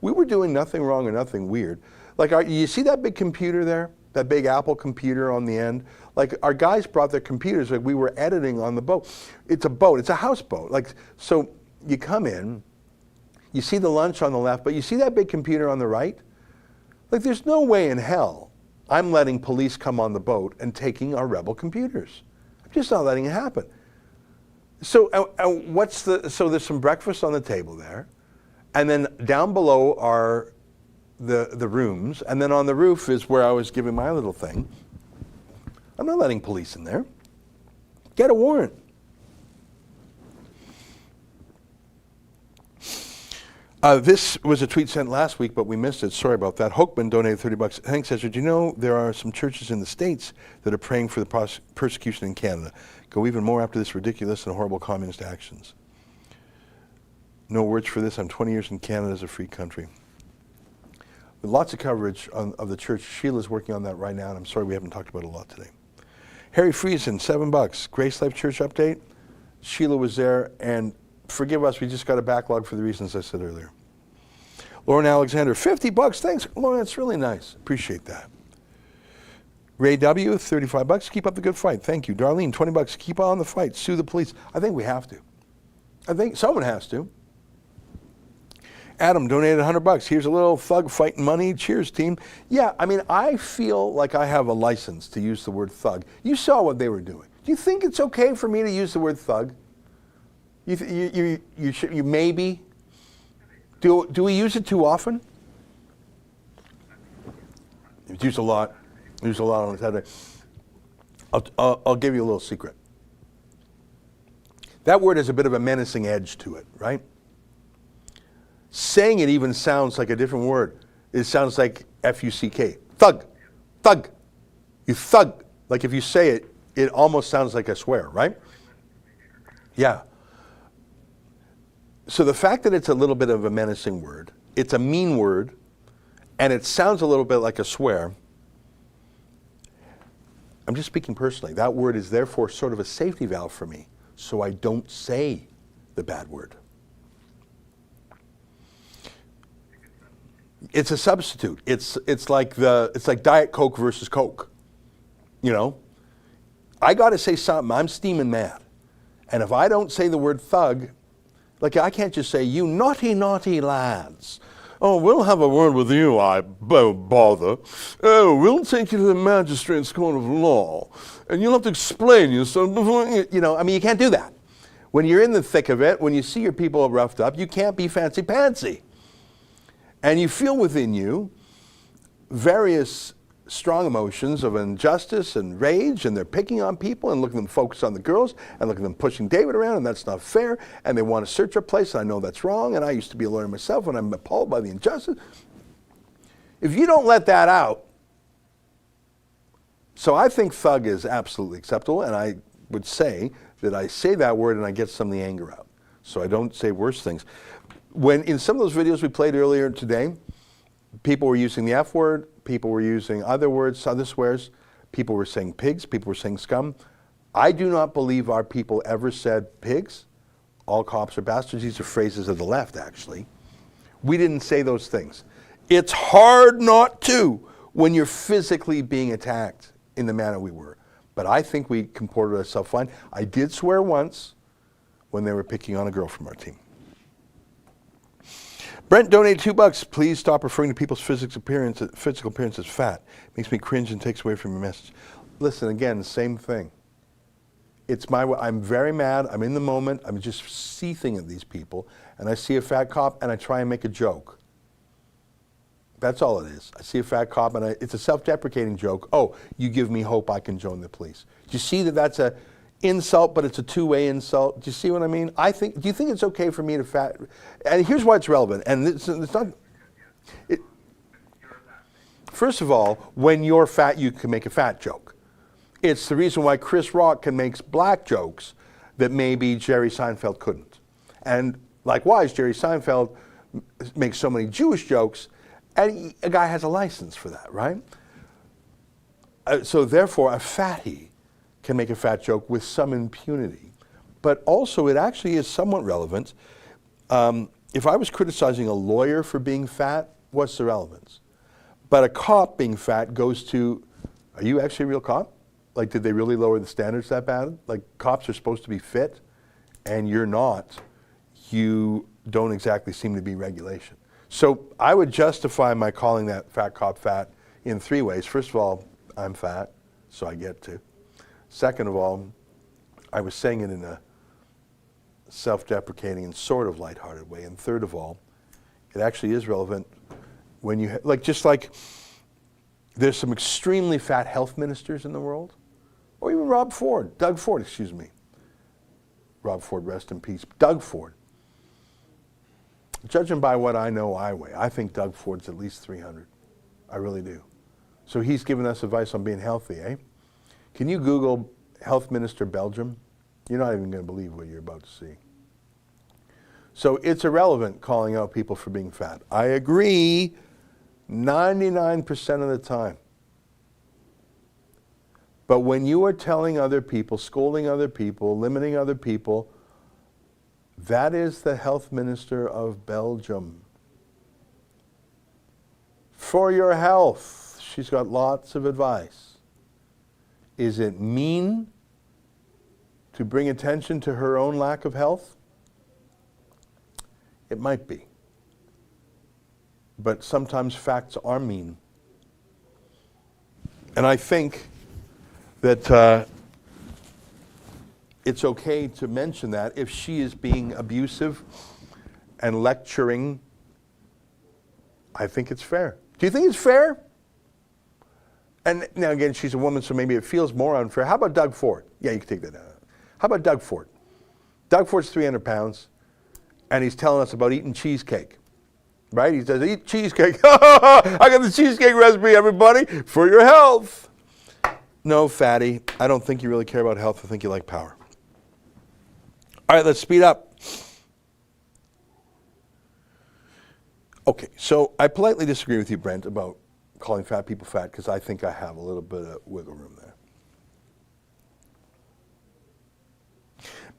we were doing nothing wrong or nothing weird. Like, you see that big computer there? that big Apple computer on the end. Like, our guys brought their computers, like we were editing on the boat. It's a boat, it's a houseboat. Like, so you come in, you see the lunch on the left, but you see that big computer on the right? Like, there's no way in hell I'm letting police come on the boat and taking our rebel computers. I'm just not letting it happen. So so there's some breakfast on the table there, and then down below are the rooms, and then on the roof is where I was giving my little thing. I'm not letting police in there. Get a warrant. This was a tweet sent last week, but we missed it. Sorry about that. Hoekman donated $30. Thanks, Ezra. Do you know there are some churches in the States that are praying for the persecution in Canada? Go even more after this ridiculous and horrible communist actions. No words for this. I'm 20 years in Canada as a free country. With lots of coverage of the church. Sheila's working on that right now, and I'm sorry we haven't talked about it a lot today. Harry Friesen, $7. Grace Life Church update. Sheila was there, and forgive us, we just got a backlog for the reasons I said earlier. Lauren Alexander, $50. Thanks, Lauren, that's really nice. Appreciate that. Ray W, $35. Keep up the good fight. Thank you. Darlene, $20. Keep on the fight. Sue the police. I think we have to. I think someone has to. Adam donated $100. Here's a little thug fighting money. Cheers, team. Yeah, I mean, I feel like I have a license to use the word thug. You saw what they were doing. Do you think it's okay for me to use the word thug? You maybe? Do we use it too often? It's used a lot. Used a lot on Saturday. I'll give you a little secret. That word has a bit of a menacing edge to it, right? Saying it even sounds like a different word. It sounds like F-U-C-K. Thug. Thug. You thug. Like if you say it, it almost sounds like a swear, right? Yeah. So the fact that it's a little bit of a menacing word, it's a mean word, and it sounds a little bit like a swear, I'm just speaking personally. That word is therefore sort of a safety valve for me, so I don't say the bad word. It's a substitute. It's like Diet Coke versus Coke. You know? I got to say something. I'm steaming mad. And if I don't say the word thug, like I can't just say, you naughty, naughty lads. Oh, we'll have a word with you, I bother. Oh, we'll take you to the magistrate's court of law, and you'll have to explain yourself before you know, I mean, you can't do that. When you're in the thick of it, when you see your people roughed up, you can't be fancy-pantsy. And you feel within you various strong emotions of injustice and rage, and they're picking on people, and look at them focus on the girls, and look at them pushing David around, and that's not fair, and they want to search our place, and I know that's wrong, and I used to be a lawyer myself, and I'm appalled by the injustice. If you don't let that out, so I think thug is absolutely acceptable, and I would say that I say that word and I get some of the anger out, so I don't say worse things. When in some of those videos we played earlier today, people were using the F word, people were using other words, other swears, people were saying pigs, people were saying scum. I do not believe our people ever said pigs. All cops are bastards. These are phrases of the left, actually. We didn't say those things. It's hard not to when you're physically being attacked in the manner we were. But I think we comported ourselves fine. I did swear once when they were picking on a girl from our team. Brent donated $2. Please stop referring to people's physical appearance as fat. Makes me cringe and takes away from your message. Listen, again, same thing. It's I'm very mad. I'm in the moment. I'm just seething at these people. And I see a fat cop and I try and make a joke. That's all it is. I see a fat cop and it's a self-deprecating joke. Oh, you give me hope I can join the police. Do you see that that's a insult, but it's a two-way insult? Do you see what I mean? Do you think it's okay for me to fat? And here's why it's relevant. And it's not. First of all, when you're fat, you can make a fat joke. It's the reason why Chris Rock can make black jokes that maybe Jerry Seinfeld couldn't. And likewise, Jerry Seinfeld makes so many Jewish jokes, and a guy has a license for that, right? So therefore, a fatty can make a fat joke with some impunity. But also, it actually is somewhat relevant. If I was criticizing a lawyer for being fat, what's the relevance? But a cop being fat goes to Are you actually a real cop? Like, did they really lower the standards that bad? Like, cops are supposed to be fit, and you're not. You don't exactly seem to be regulation. So I would justify my calling that fat cop fat in 3 ways. First of all, I'm fat, so I get to. Second of all, I was saying it in a self-deprecating and sort of lighthearted way. And third of all, it actually is relevant when you, just like there's some extremely fat health ministers in the world, or even Doug Ford, excuse me. Rob Ford, rest in peace. Doug Ford. Judging by what I know I weigh, I think Doug Ford's at least 300. I really do. So he's giving us advice on being healthy, eh? Can you Google Health Minister Belgium? You're not even going to believe what you're about to see. So it's irrelevant calling out people for being fat. I agree 99% of the time. But when you are telling other people, scolding other people, limiting other people, that is the health minister of Belgium. For your health, she's got lots of advice. Is it mean to bring attention to her own lack of health? It might be. But sometimes facts are mean. And I think that it's okay to mention that if she is being abusive and lecturing. I think it's fair. Do you think it's fair? And now again, she's a woman, so maybe it feels more unfair. How about Doug Ford? Yeah, you can take that out. How about Doug Ford? Doug Ford's 300 pounds, and he's telling us about eating cheesecake. Right? He says, eat cheesecake. I got the cheesecake recipe, everybody, for your health. No, fatty. I don't think you really care about health. I think you like power. All right, let's speed up. Okay, so I politely disagree with you, Brent, about calling fat people fat, because I think I have a little bit of wiggle room there.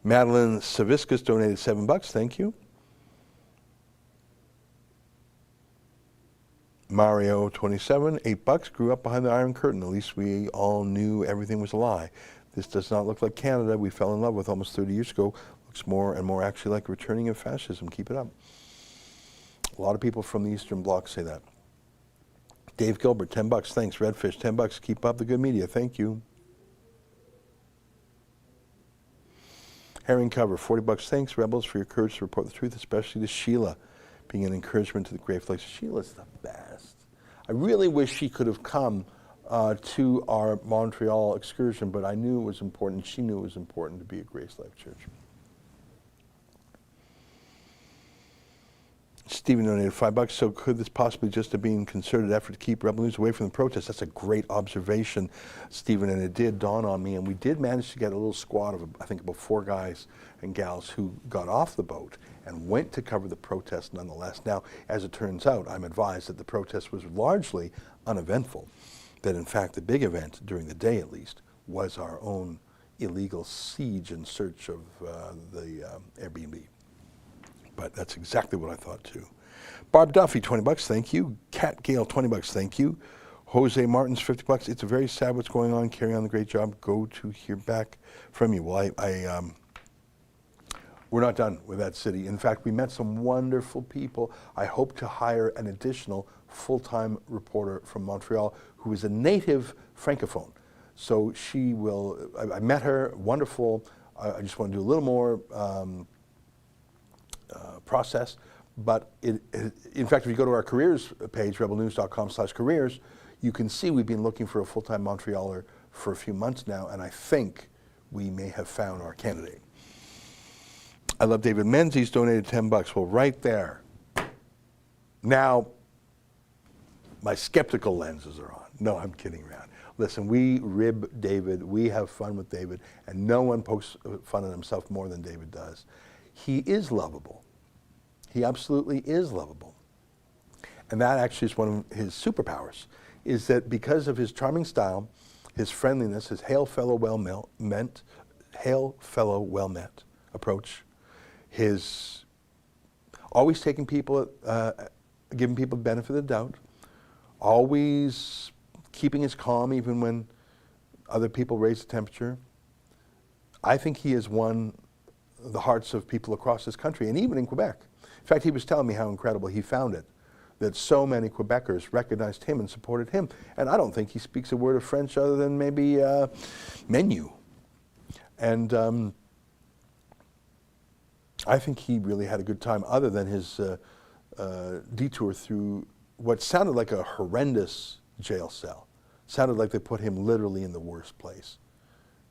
Madeline Saviscus donated $7. Thank you. Mario 27, $8. Grew up behind the Iron Curtain. At least we all knew everything was a lie. This does not look like Canada we fell in love with almost 30 years ago. Looks more and more actually like returning of fascism. Keep it up. A lot of people from the Eastern Bloc say that. Dave Gilbert, $10. Thanks. Redfish, $10. Keep up the good media. Thank you. Herring Cover, $40. Thanks, Rebels, for your courage to report the truth, especially to Sheila, being an encouragement to the Great Lakes. Sheila's the best. I really wish she could have come to our Montreal excursion, but I knew it was important. She knew it was important to be at Grace Life Church. Stephen donated $5. So could this possibly just have been a concerted effort to keep Rebel News away from the protests? That's a great observation, Stephen, and it did dawn on me. And we did manage to get a little squad of, I think, about 4 guys and gals who got off the boat and went to cover the protest nonetheless. Now, as it turns out, I'm advised that the protest was largely uneventful, that in fact the big event, during the day at least, was our own illegal siege and search of the Airbnb. But that's exactly what I thought too. Barb Duffy, $20, thank you. Kat Gale, $20, thank you. Jose Martins, $50. It's a very sad what's going on. Carry on the great job. Go to hear back from you. Well, we're not done with that city. In fact, we met some wonderful people. I hope to hire an additional full-time reporter from Montreal who is a native francophone. So she will, I met her, wonderful. I just want to do a little more process, but in fact, if you go to our careers page, rebelnews.com/careers, you can see we've been looking for a full-time Montrealer for a few months now, and I think we may have found our candidate. I love David Menzies donated $10. Well, right there. Now, my skeptical lenses are on. No, I'm kidding around. Listen, we rib David, we have fun with David, and no one pokes fun at himself more than David does. He is lovable. He absolutely is lovable. And that actually is one of his superpowers, is that because of his charming style, his friendliness, his hail fellow well met approach, his always taking people, giving people the benefit of the doubt, always keeping his calm even when other people raise the temperature. I think he has won the hearts of people across this country, and even in Quebec. In fact, he was telling me how incredible he found it, that so many Quebecers recognized him and supported him. And I don't think he speaks a word of French other than maybe menu. And I think he really had a good time, other than his detour through what sounded like a horrendous jail cell. Sounded like they put him literally in the worst place.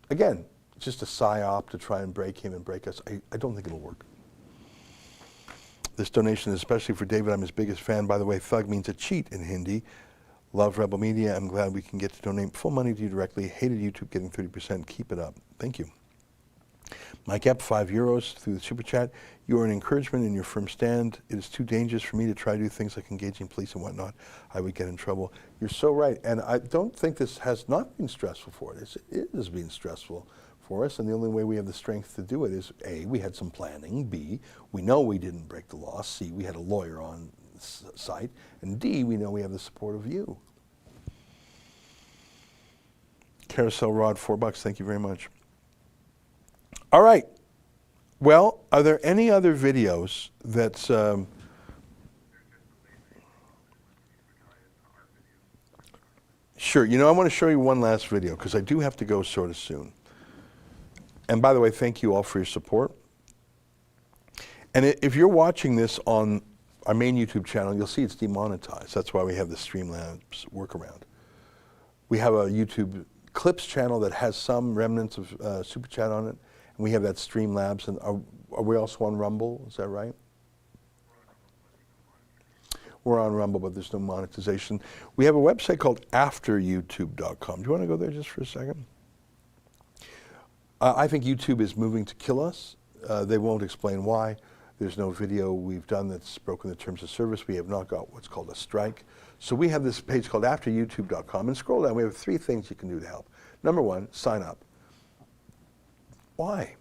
Again, just a psyop to try and break him and break us. I don't think it'll work. This donation is especially for David. I'm his biggest fan. By the way, thug means a cheat in Hindi. Love Rebel Media. I'm glad we can get to donate full money to you directly. Hated YouTube getting 30%. Keep it up. Thank you. Mike Epp, €5 through the Super Chat. You are an encouragement in your firm stand. It is too dangerous for me to try to do things like engaging police and whatnot. I would get in trouble. You're so right. And I don't think this has not been stressful for us. It has been stressful for us, and the only way we have the strength to do it is A, we had some planning, B, we know we didn't break the law, C, we had a lawyer on site, and D, we know we have the support of you. Carousel Rod, $4, thank you very much. All right, well, are there any other videos that's, sure, you know, I want to show you one last video, because I do have to go sort of soon. And by the way, thank you all for your support. And if you're watching this on our main YouTube channel, you'll see it's demonetized. That's why we have the Streamlabs workaround. We have a YouTube Clips channel that has some remnants of Super Chat on it. And we have that Streamlabs. And are we also on Rumble? Is that right? We're on Rumble, but there's no monetization. We have a website called afteryoutube.com. Do you want to go there just for a second? I think YouTube is moving to kill us. They won't explain why. There's no video we've done that's broken the terms of service. We have not got what's called a strike. So we have this page called afteryoutube.com, and scroll down. We have 3 things you can do to help. Number 1, sign up. Why?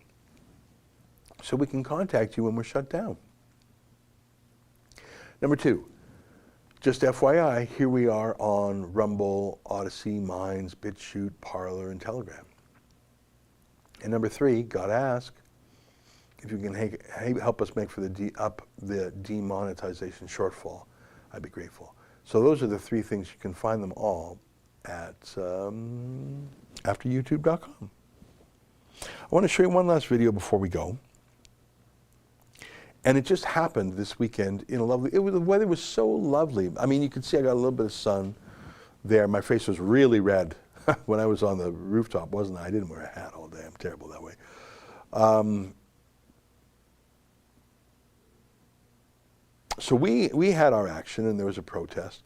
So we can contact you when we're shut down. Number 2, just FYI, here we are on Rumble, Odyssey, Minds, BitChute, Parler, and Telegram. And number 3, gotta ask, if you can help us make for the demonetization shortfall, I'd be grateful. So those are the 3 things. You can find them all at afteryoutube.com. I want to show you one last video before we go. And it just happened this weekend in a lovely, the weather was so lovely. I mean, you could see I got a little bit of sun there. My face was really red when I was on the rooftop, wasn't I? I didn't wear a hat all day. I'm terrible that way. So we had our action, and there was a protest.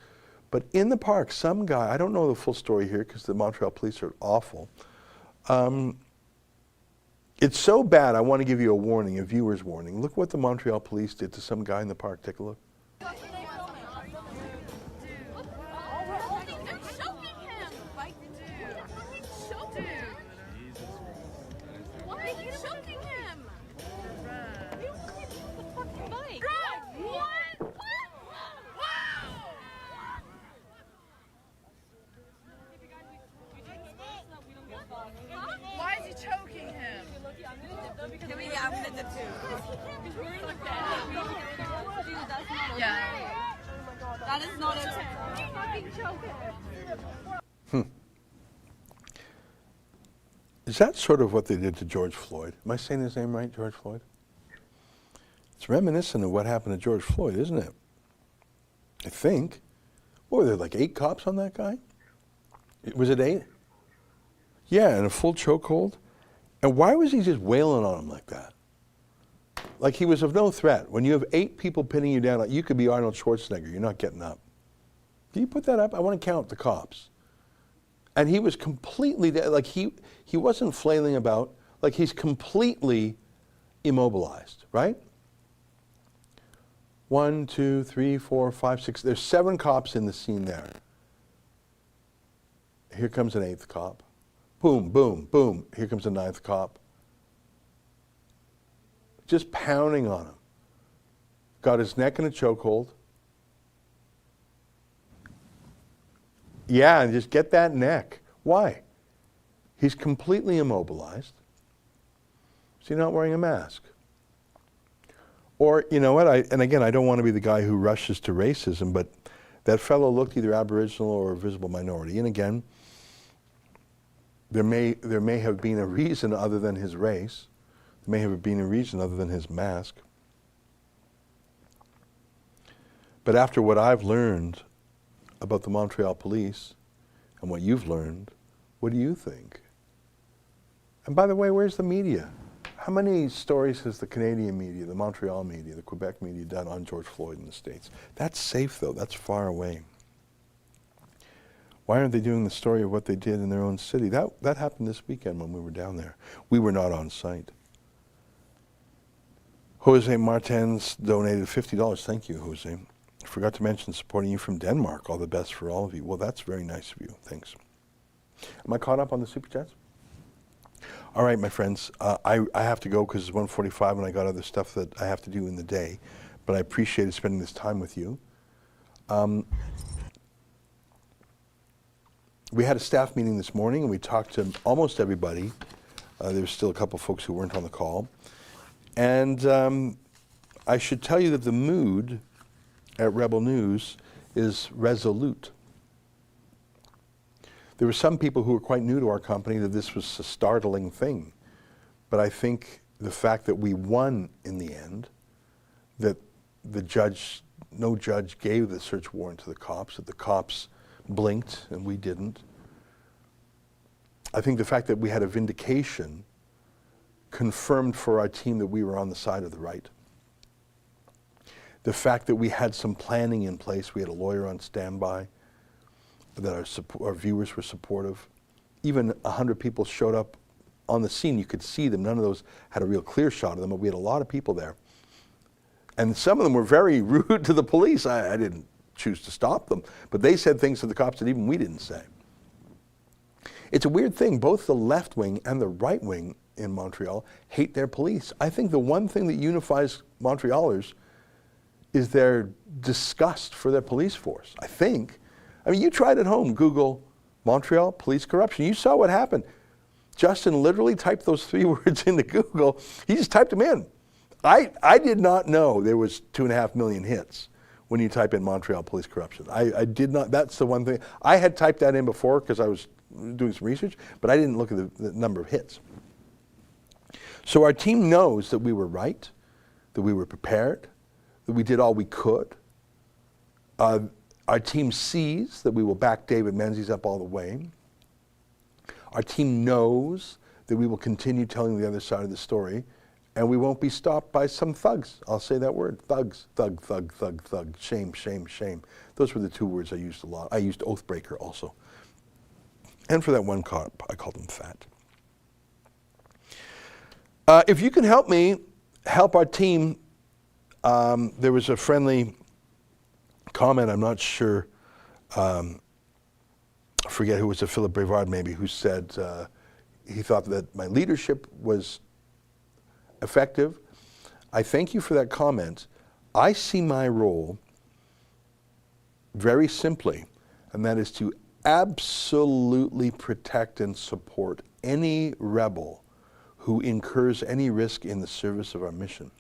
But in the park, some guy, I don't know the full story here because the Montreal police are awful. It's so bad, I want to give you a warning, a viewer's warning. Look what the Montreal police did to some guy in the park. Take a look.
Why is he choking him? Yeah. That is not okay. Fucking choking.
Is that sort of what they did to George Floyd? Am I saying his name right, George Floyd? It's reminiscent of what happened to George Floyd, isn't it? I think. What were there, like 8 cops on that guy? Was it 8? Yeah, and a full chokehold. And why was he just wailing on him like that? Like he was of no threat. When you have 8 people pinning you down, like you could be Arnold Schwarzenegger, you're not getting up. Can you put that up? I want to count the cops. And he was completely, like he wasn't flailing about, like he's completely immobilized, right? 1, 2, 3, 4, 5, 6, there's 7 cops in the scene there. Here comes an 8th cop. Boom, boom, boom. Here comes a 9th cop. Just pounding on him. Got his neck in a chokehold. Yeah, and just get that neck. Why? He's completely immobilized. Is he not wearing a mask? Or, you know what, and again, I don't want to be the guy who rushes to racism, but that fellow looked either Aboriginal or a visible minority. And again, there may have been a reason other than his race. There may have been a reason other than his mask. But after what I've learned about the Montreal police and what you've learned, what do you think? And by the way, where's the media? How many stories has the Canadian media, the Montreal media, the Quebec media done on George Floyd in the States? That's safe though, that's far away. Why aren't they doing the story of what they did in their own city? That happened this weekend when we were down there. We were not on site. Jose Martins donated $50. Thank you, Jose. I forgot to mention supporting you from Denmark. All the best for all of you. Well, that's very nice of you. Thanks. Am I caught up on the Super Chats? All right, my friends. I have to go because it's 1:45 and I got other stuff that I have to do in the day. But I appreciated spending this time with you. We had a staff meeting this morning and we talked to almost everybody. There was still a couple folks who weren't on the call. And I should tell you that the mood at Rebel News is resolute. There were some people who were quite new to our company that this was a startling thing. But I think the fact that we won in the end, that no judge gave the search warrant to the cops, that the cops blinked and we didn't. I think the fact that we had a vindication confirmed for our team that we were on the side of the right. The fact that we had some planning in place, we had a lawyer on standby, that our viewers were supportive. Even 100 people showed up on the scene. You could see them. None of those had a real clear shot of them, but we had a lot of people there. And some of them were very rude to the police. I didn't choose to stop them, but they said things to the cops that even we didn't say. It's a weird thing. Both the left wing and the right wing in Montreal hate their police. I think the one thing that unifies Montrealers is their disgust for their police force. I mean, you tried at home, Google Montreal police corruption. You saw what happened. Justin literally typed those 3 words into Google. He just typed them in. I did not know there was 2.5 million hits when you type in Montreal police corruption. I did not, that's the one thing. I had typed that in before because I was doing some research, but I didn't look at the number of hits. So our team knows that we were right, that we were prepared, that we did all we could. Our team sees that we will back David Menzies up all the way. Our team knows that we will continue telling the other side of the story, and we won't be stopped by some thugs. I'll say that word, thugs, thug, thug, thug, thug, shame, shame, shame. Those were the 2 words I used a lot. I used oathbreaker also. And for that one cop, I called him fat. If you can help me, help our team, there was a friendly comment, I'm not sure, I forget who was it, Philip Brevard maybe, who said he thought that my leadership was effective. I thank you for that comment. I see my role very simply, and that is to absolutely protect and support any rebel who incurs any risk in the service of our mission.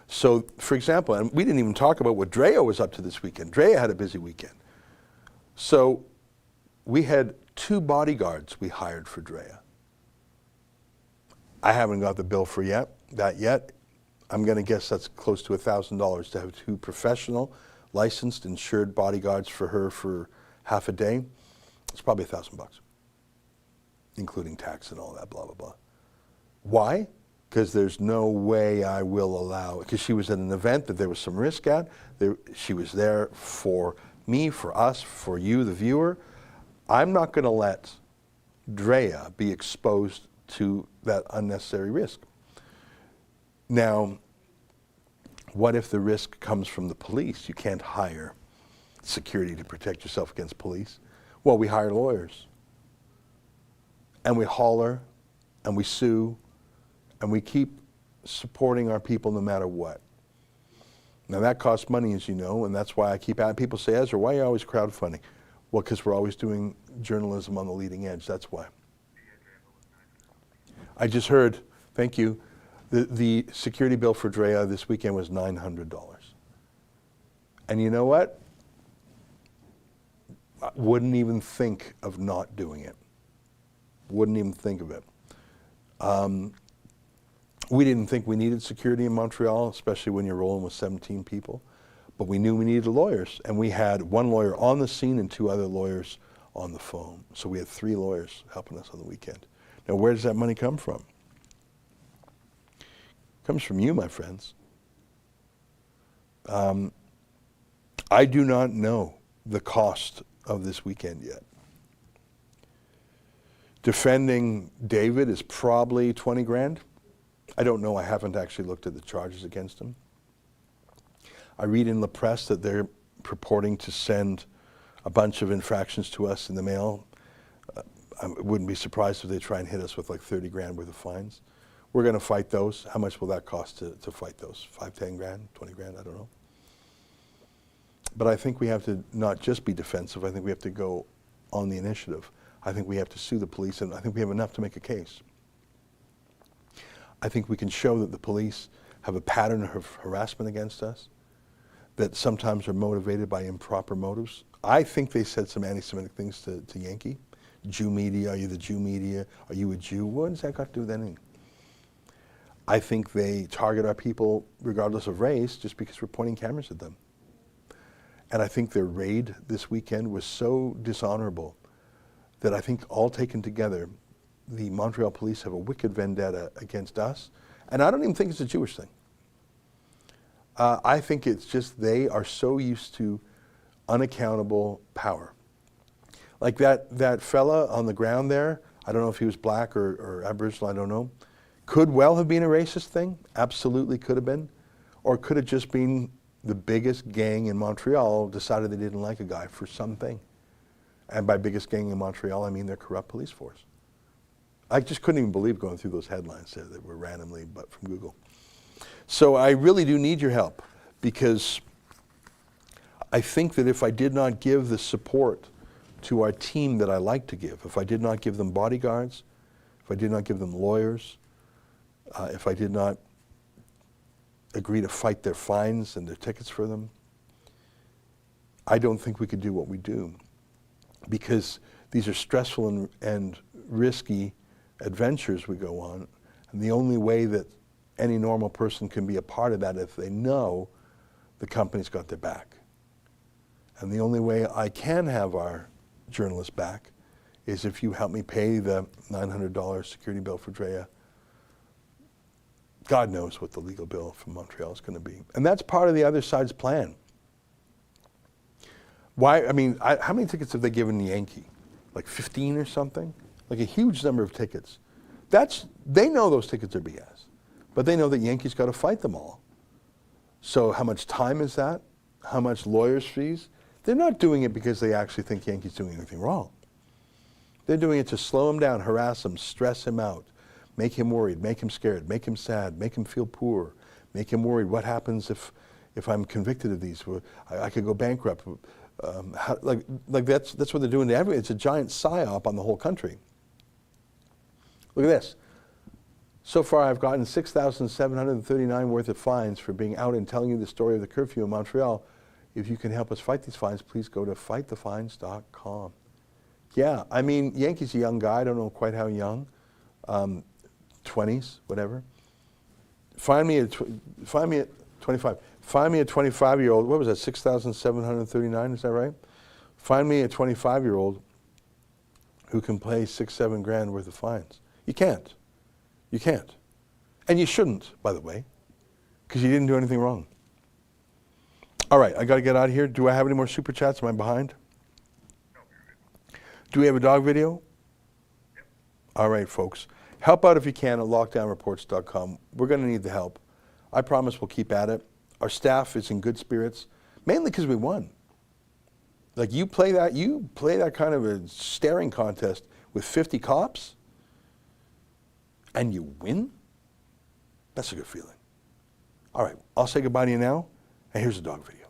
So, for example, and we didn't even talk about what Drea was up to this weekend. Drea had a busy weekend. So, we had 2 bodyguards we hired for Drea. I haven't got the bill for that yet. I'm going to guess that's close to $1,000 to have 2 professional, licensed, insured bodyguards for her for half a day. It's probably $1,000, including tax and all that, blah, blah, blah. Why? Because there's no way I will allow, because she was at an event that there was some risk at. She was there for me, for us, for you, the viewer. I'm not going to let Drea be exposed to that unnecessary risk. Now, what if the risk comes from the police? You can't hire security to protect yourself against police. Well, we hire lawyers. And we holler, and we sue, and we keep supporting our people no matter what. Now that costs money, as you know, and that's why I keep asking. People say, Ezra, why are you always crowdfunding? Well, because we're always doing journalism on the leading edge, that's why. I just heard, thank you, the security bill for Drea this weekend was $900. And you know what? I wouldn't even think of not doing it. Wouldn't even think of it. We didn't think we needed security in Montreal, especially when you're rolling with 17 people. But we knew we needed lawyers. And we had one lawyer on the scene and 2 other lawyers on the phone. So we had 3 lawyers helping us on the weekend. Now, where does that money come from? It comes from you, my friends. I do not know the cost of this weekend yet. Defending David is probably 20 grand. I don't know. I haven't actually looked at the charges against him. I read in the press that they're purporting to send a bunch of infractions to us in the mail. I wouldn't be surprised if they try and hit us with like 30 grand worth of fines. We're going to fight those. How much will that cost to fight those? 5, 10 grand, 20 grand, I don't know. But I think we have to not just be defensive. I think we have to go on the initiative. I think we have to sue the police, and I think we have enough to make a case. I think we can show that the police have a pattern of harassment against us, that sometimes are motivated by improper motives. I think they said some anti-Semitic things to Yankee. Jew media, are you the Jew media? Are you a Jew? What does that got to do with anything? I think they target our people regardless of race just because we're pointing cameras at them. And I think their raid this weekend was so dishonorable that I think all taken together, the Montreal police have a wicked vendetta against us. And I don't even think it's a Jewish thing. I think it's just they are so used to unaccountable power. Like that fella on the ground there, I don't know if he was black or Aboriginal, I don't know. Could well have been a racist thing, absolutely could have been. Or could have just been the biggest gang in Montreal decided they didn't like a guy for something. And by biggest gang in Montreal, I mean their corrupt police force. I just couldn't even believe going through those headlines there that were randomly but from Google. So I really do need your help, because I think that if I did not give the support to our team that I like to give, if I did not give them bodyguards, if I did not give them lawyers, if I did not agree to fight their fines and their tickets for them, I don't think we could do what we do, because these are stressful and risky adventures we go on, and the only way that any normal person can be a part of that if they know the company's got their back. And the only way I can have our journalists back is if you help me pay the $900 security bill for Drea. God knows what the legal bill from Montreal is going to be. And that's part of the other side's plan. Why? I mean, how many tickets have they given Yankee? Like 15 or something? Like a huge number of tickets. They know those tickets are BS. But they know that Yankee's got to fight them all. So how much time is that? How much lawyers' fees? They're not doing it because they actually think Yankee's doing anything wrong. They're doing it to slow him down, harass him, stress him out, make him worried, make him scared, make him sad, make him feel poor, make him worried. What happens if I'm convicted of these? I could go bankrupt. Like that's what they're doing to everyone. It's a giant psyop on the whole country. Look at this. So far, I've gotten $6,739 worth of fines for being out and telling you the story of the curfew in Montreal. If you can help us fight these fines, please go to fightthefines.com. Yeah, I mean, Yankee's a young guy. I don't know quite how young, 20s, whatever. Find me at 25. Find me a 25-year-old. What was that? 6,739. Is that right? Find me a 25-year-old who can pay $6-7 grand worth of fines. You can't. You can't. And you shouldn't, by the way, because you didn't do anything wrong. All right, I got to get out of here. Do I have any more super chats? Am I behind? Do we have a dog video? Yep. All right, folks. Help out if you can at lockdownreports.com. We're going to need the help. I promise we'll keep at it. Our staff is in good spirits, mainly because we won. Like you play that kind of a staring contest with 50 cops, and you win? That's a good feeling. All right, I'll say goodbye to you now, and here's a dog video.